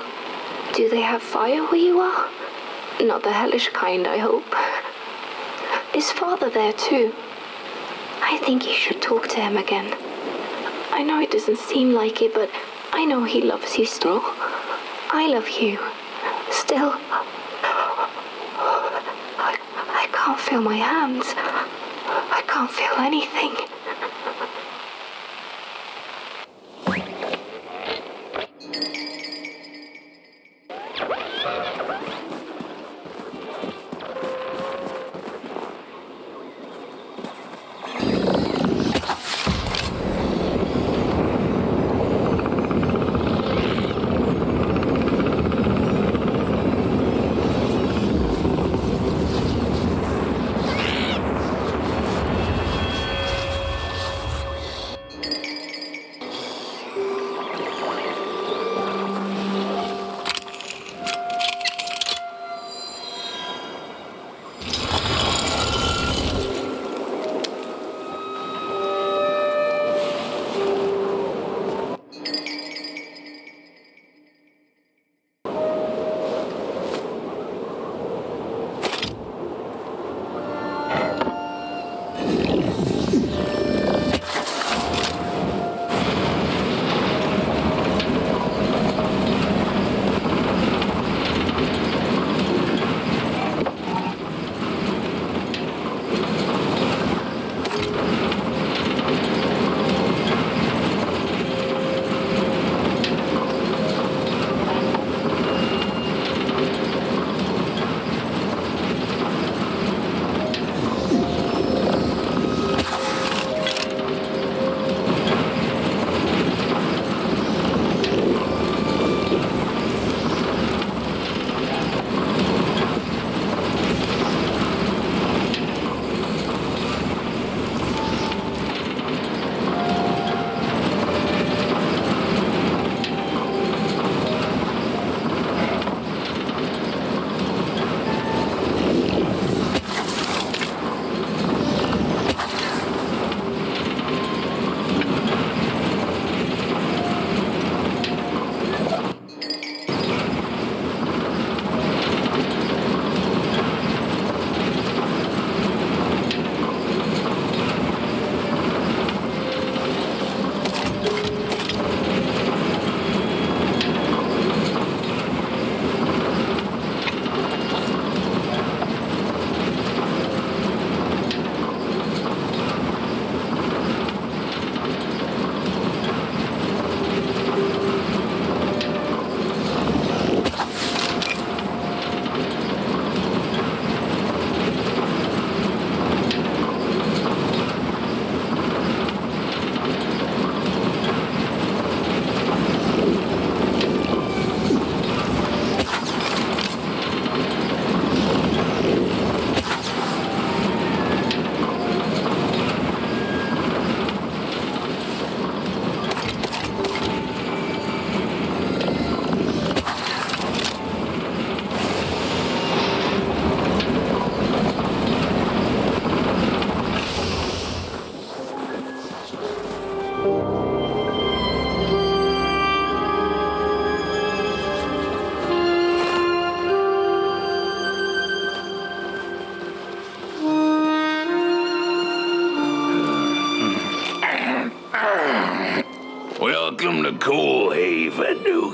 Speaker 9: Do they have fire where you are? Not the hellish kind, I hope. Is Father there too? I think you should talk to him again. I know it doesn't seem like it, but I know he loves you still. I love you. Still. I can't feel my hands. I can't feel anything.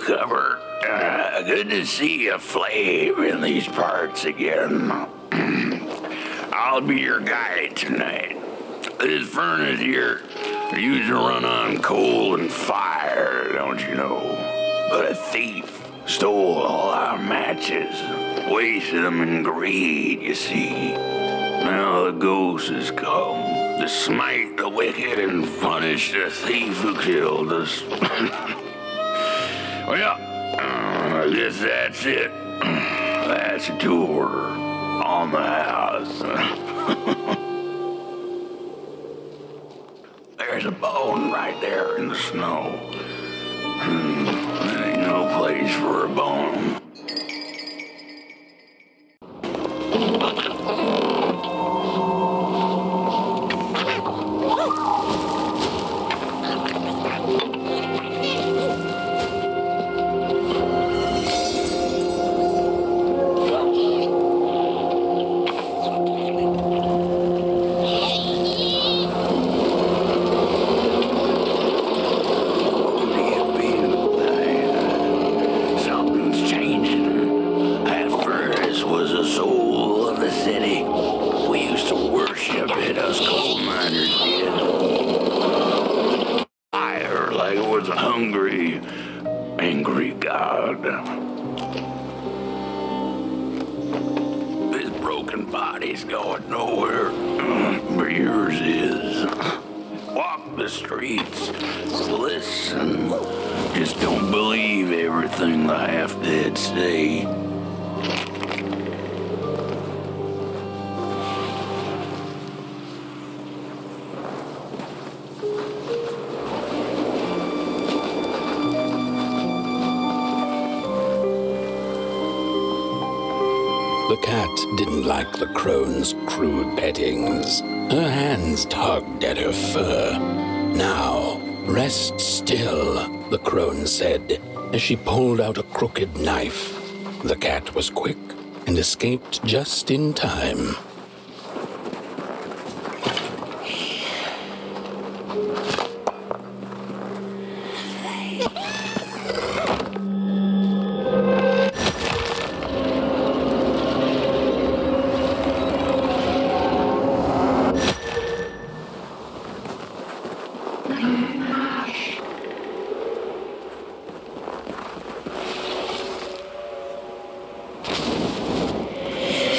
Speaker 5: newcomer. Good to see a flame in these parts again. I'll be your guide tonight. This furnace here used to run on coal and fire, don't you know? But a thief stole all our matches, wasted them in greed, you see. Now the ghost has come to smite the wicked and punish the thief who killed us. Well, I guess that's it. That's a tour on the house. There's a bone right there in the snow. There ain't no place for a bone. Angry God. This broken body's going nowhere, but yours is. Walk the streets, listen. Just don't believe everything the half-dead say.
Speaker 1: The cat didn't like the crone's crude pettings. Her hands tugged at her fur. Now, rest still, the crone said, as she pulled out a crooked knife. The cat was quick and escaped just in time.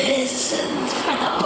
Speaker 7: Listen for the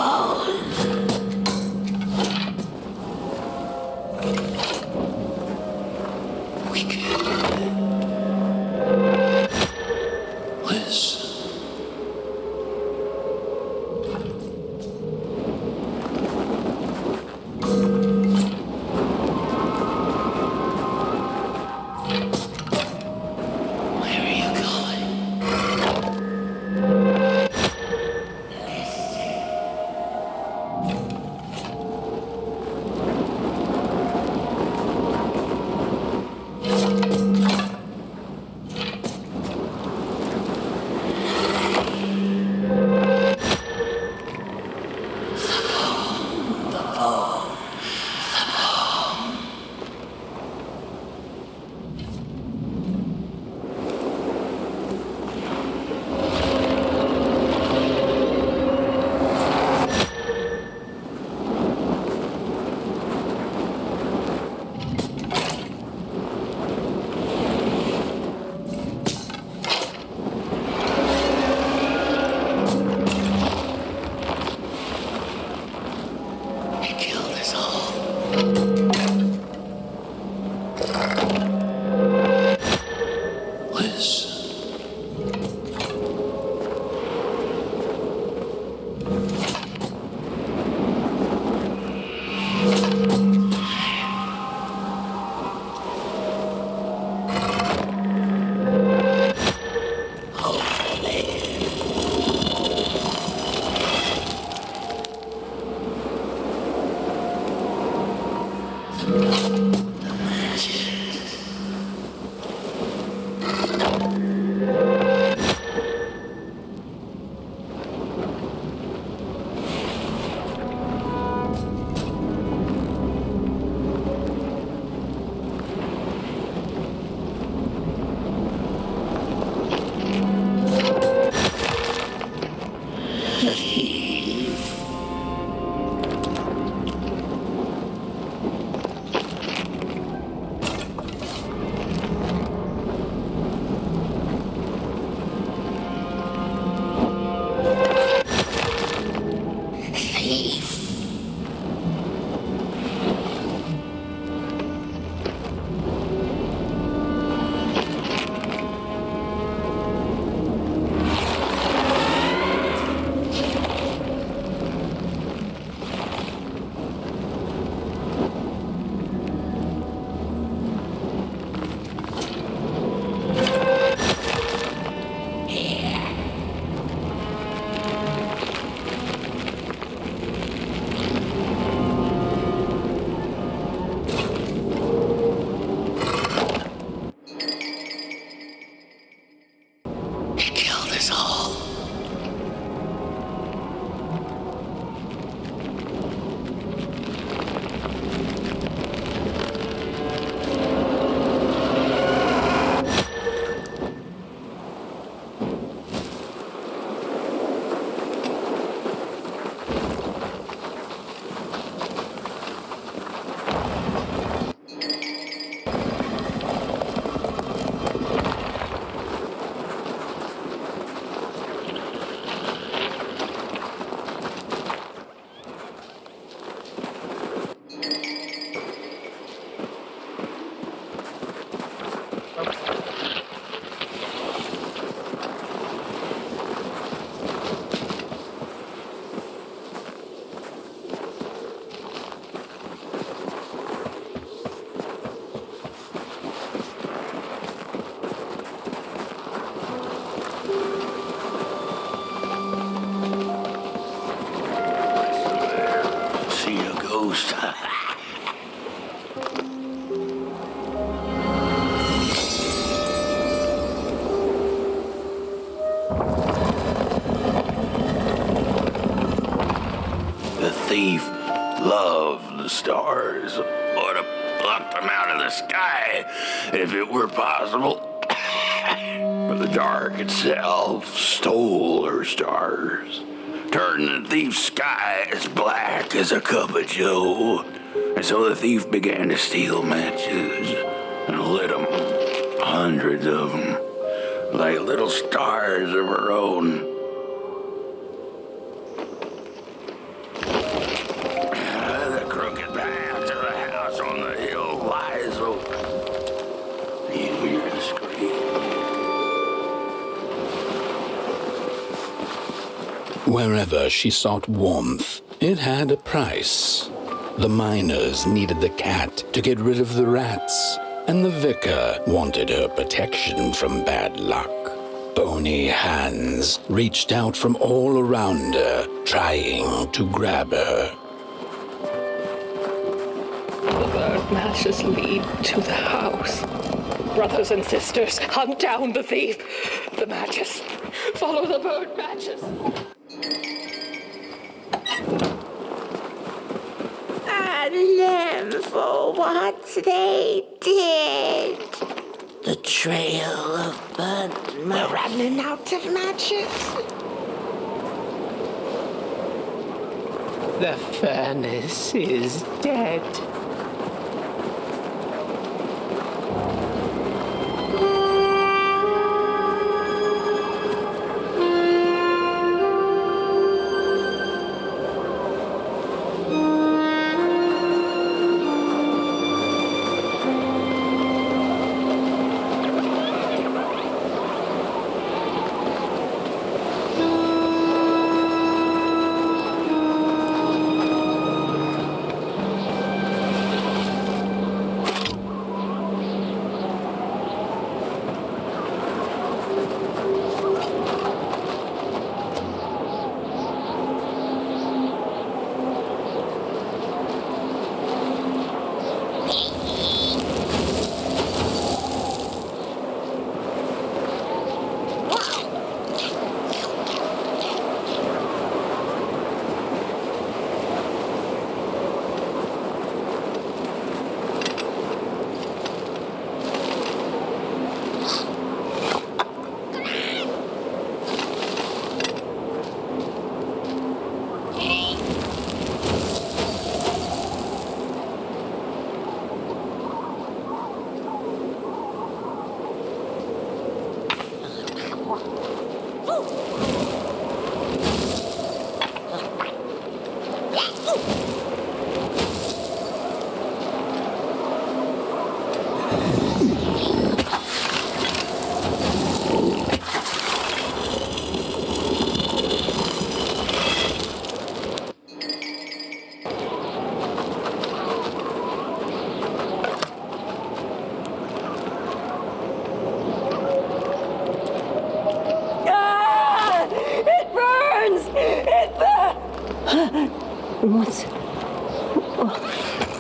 Speaker 7: the thief. Thief. He killed us all. See a ghost. The thief loved the stars, would have plucked them out of the sky if it were possible. But the dark itself stole her stars, turning the thief's sky as black as a cup of joe. And so the thief began to steal matches and lit them, hundreds of them, like little stars of her own. The crooked path to the house on the hill lies open. You hear the scream.
Speaker 1: Wherever she sought warmth, it had a price. The miners needed the cat to get rid of the rats, and the vicar wanted her protection from bad luck. Bony hands reached out from all around her, trying to grab her.
Speaker 10: The burnt matches lead to the house. Brothers and sisters, hunt down the thief. The matches. Follow the burnt matches.
Speaker 8: And them for what they did. The trail of burnt matches. We're running out of matches.
Speaker 4: The furnace is dead.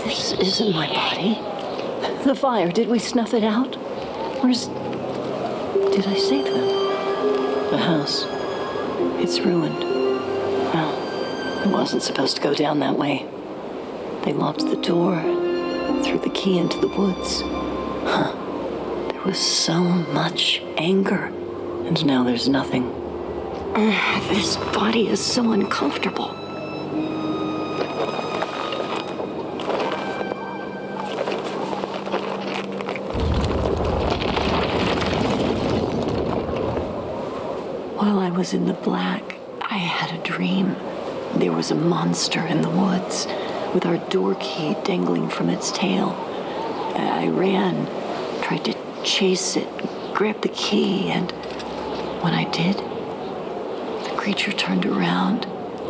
Speaker 11: This isn't my body. The fire, did we snuff it out? Did I save them? The house. It's ruined. Well, it wasn't supposed to go down that way. They locked the door, threw the key into the woods. There was so much anger, and now there's nothing. This body is so uncomfortable. While I was in the black, I had a dream. There was a monster in the woods with our door key dangling from its tail. I ran, tried to chase it, grab the key, and when I did, the creature turned around,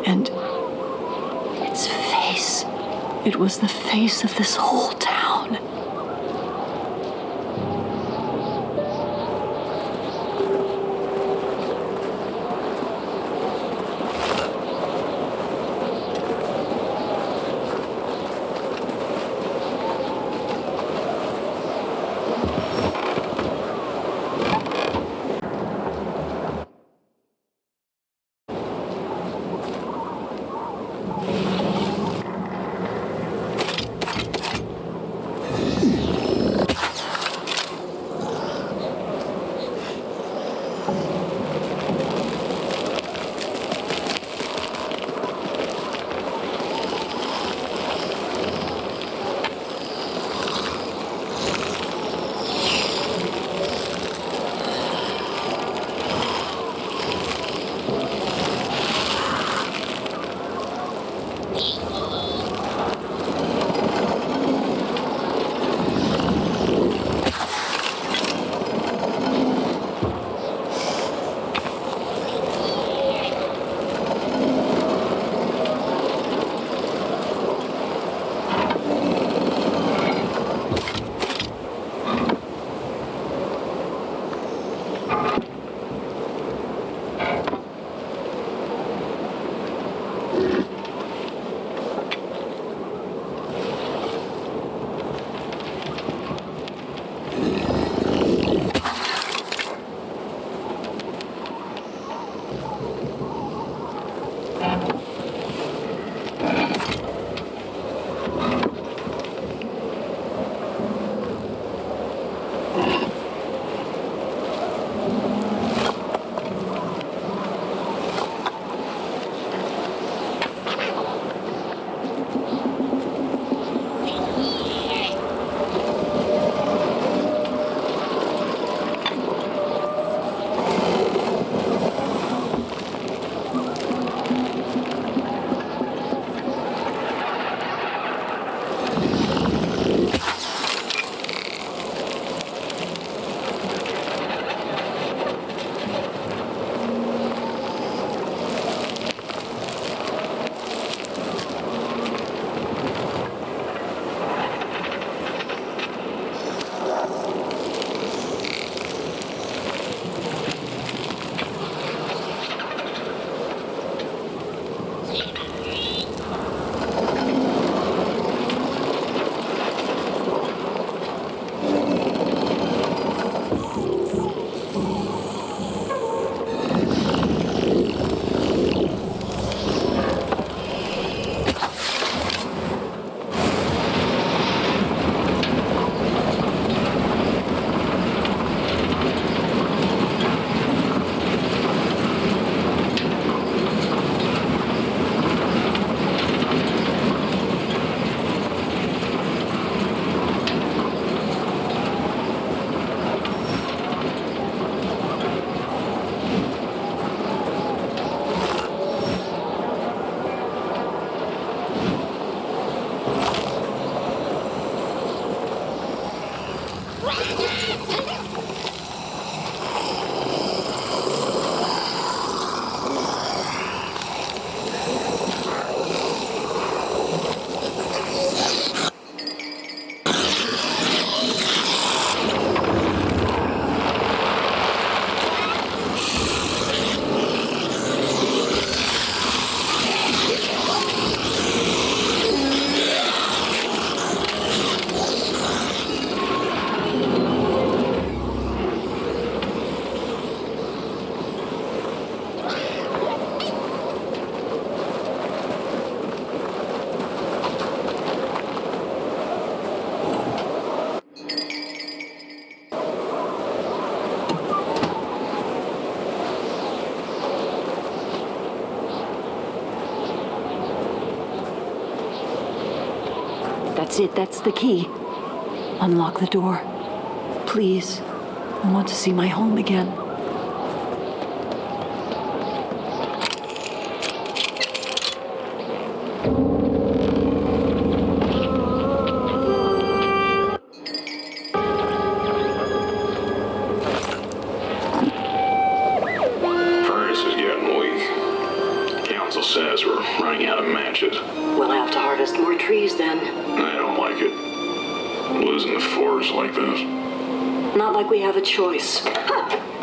Speaker 11: and its face, it was the face of this whole town. That's it. That's the key. Unlock the door. Please. I want to see my home again.
Speaker 12: Furnace is getting weak. Council says we're running out of matches.
Speaker 11: We'll have to harvest more trees then.
Speaker 12: I don't like it. Losing the forest like this.
Speaker 11: Not like we have a choice.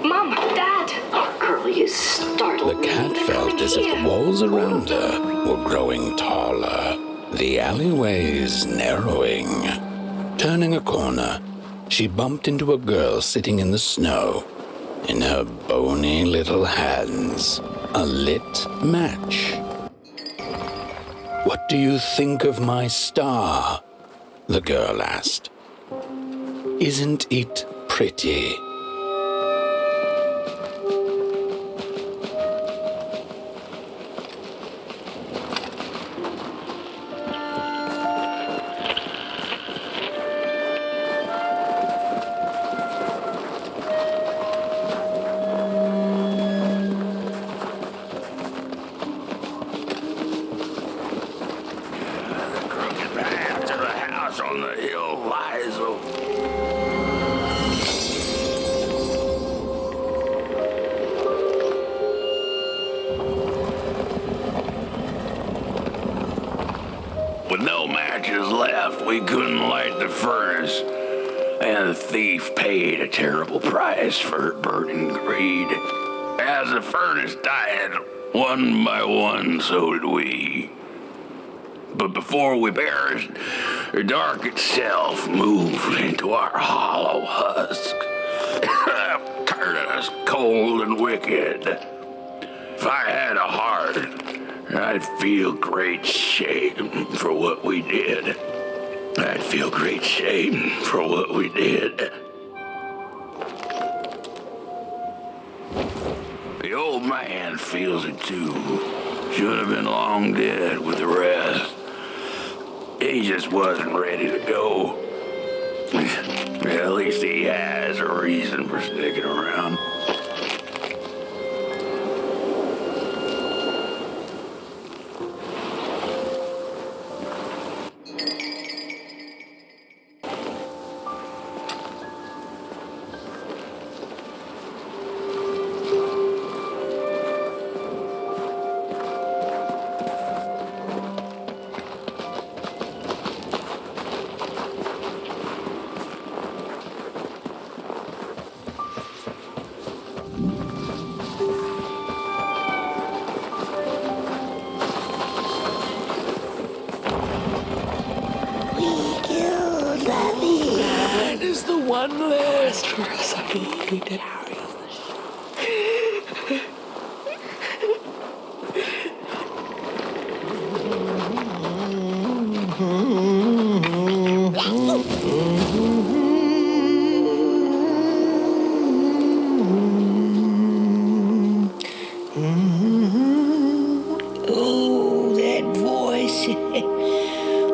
Speaker 9: Mom, Dad!
Speaker 11: Oh, Curly is startled.
Speaker 1: The cat felt as if the walls around her were growing taller, the alleyways narrowing. Turning a corner, she bumped into a girl sitting in the snow. In her bony little hands, a lit match. "What do you think of my star?" the girl asked. "Isn't it pretty?"
Speaker 5: On the hill lies With no matches left, we couldn't light the furnace, and the thief paid a terrible price for her burning greed. As the furnace died, one by one, so did we. But before we perished, the dark itself moved into our hollow husk, turning us cold and wicked. If I had a heart, I'd feel great shame for what we did. I'd feel great shame for what we did. The old man feels it too. Should have been long dead with the rest. He just wasn't ready to go. At least he has a reason for sticking around.
Speaker 7: Is the one last for us. I need to carry the ship.
Speaker 8: Oh, that voice.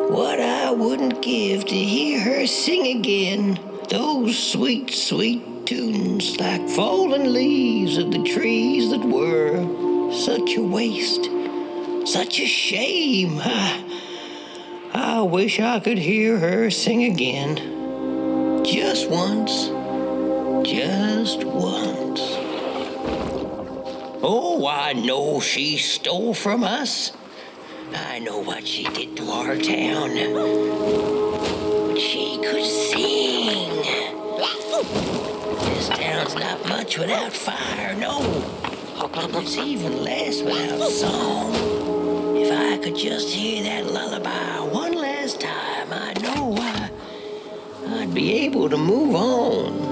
Speaker 8: What I wouldn't give to hear her sing again. Those sweet, sweet tunes like fallen leaves of the trees that were. Such a waste. Such a shame. I wish I could hear her sing again. Just once. Just once. Oh, I know she stole from us. I know what she did to our town. But she could sing. This town's not much without fire, no. And it's even less without song. If I could just hear that lullaby one last time, I know I'd be able to move on.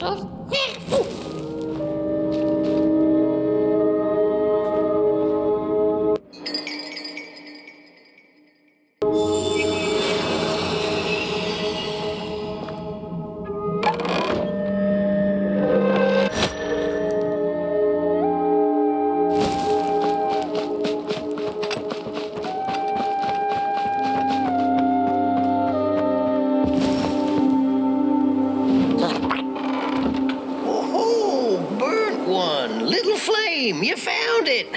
Speaker 13: Oh, burnt one. Little flame, you found it.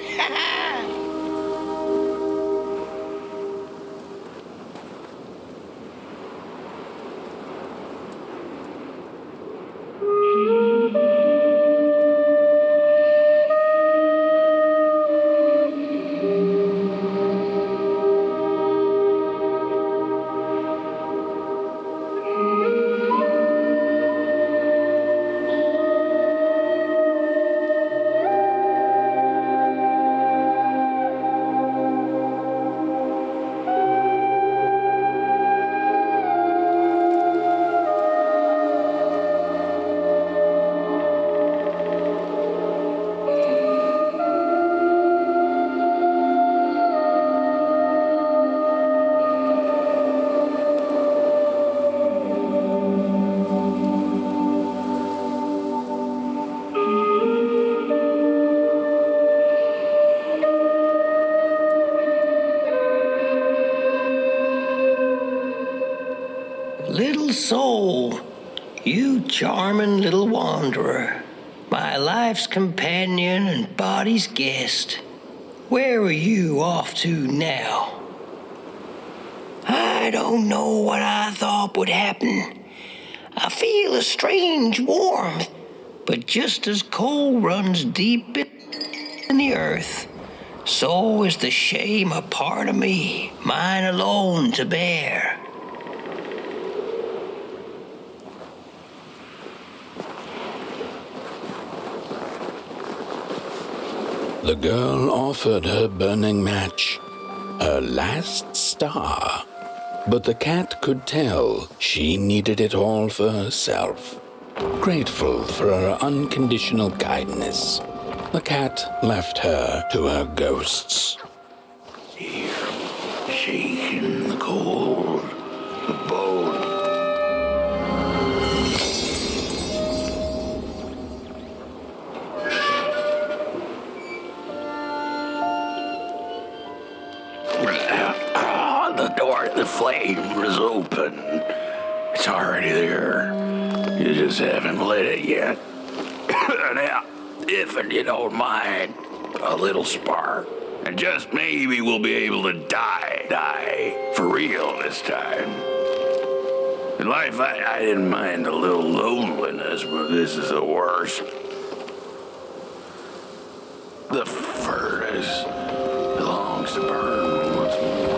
Speaker 13: Little soul, you charming little wanderer, my life's companion and body's guest. Where are you off to now? I don't know what I thought would happen. I feel a strange warmth, but just as coal runs deep in the earth, so is the shame a part of me, mine alone to bear.
Speaker 1: The girl offered her burning match, her last star, but the cat could tell she needed it all for herself. Grateful for her unconditional kindness, the cat left her to her ghosts.
Speaker 5: Here, shaking the cold, the bone. The door to the flame is open. It's already there. You just haven't lit it yet. Now, if you don't mind, a little spark. And just maybe we'll be able to die for real this time. In life, I didn't mind a little loneliness, but this is the worst. The furnace belongs to burn once more.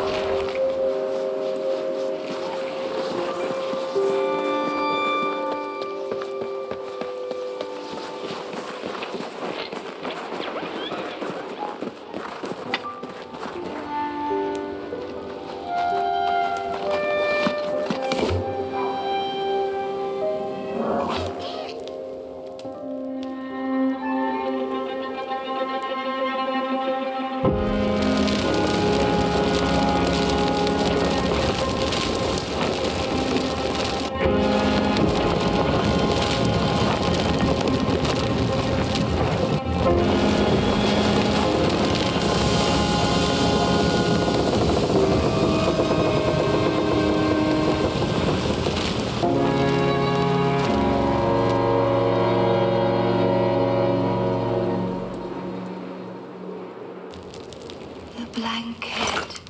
Speaker 9: Blanket.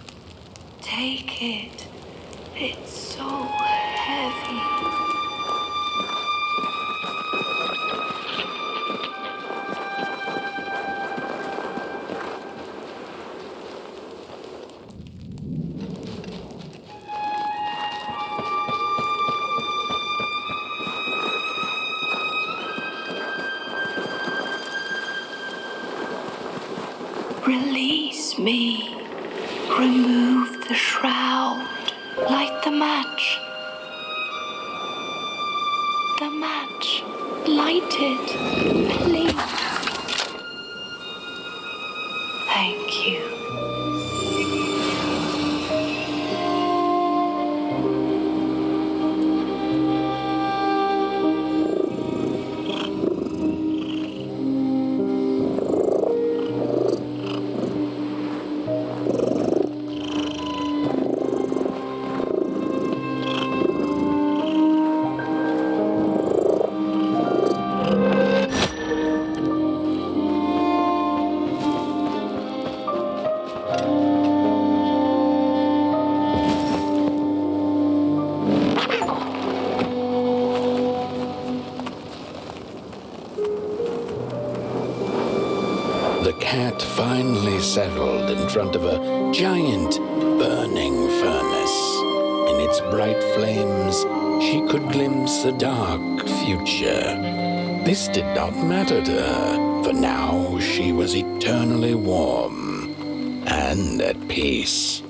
Speaker 9: Take it. It's so heavy. Release me. Remove the shroud. Light the match. The match. Light it, please. Thank you.
Speaker 1: The cat finally settled in front of a giant burning furnace. In its bright flames, she could glimpse a dark future. This did not matter to her, for now she was eternally warm and at peace.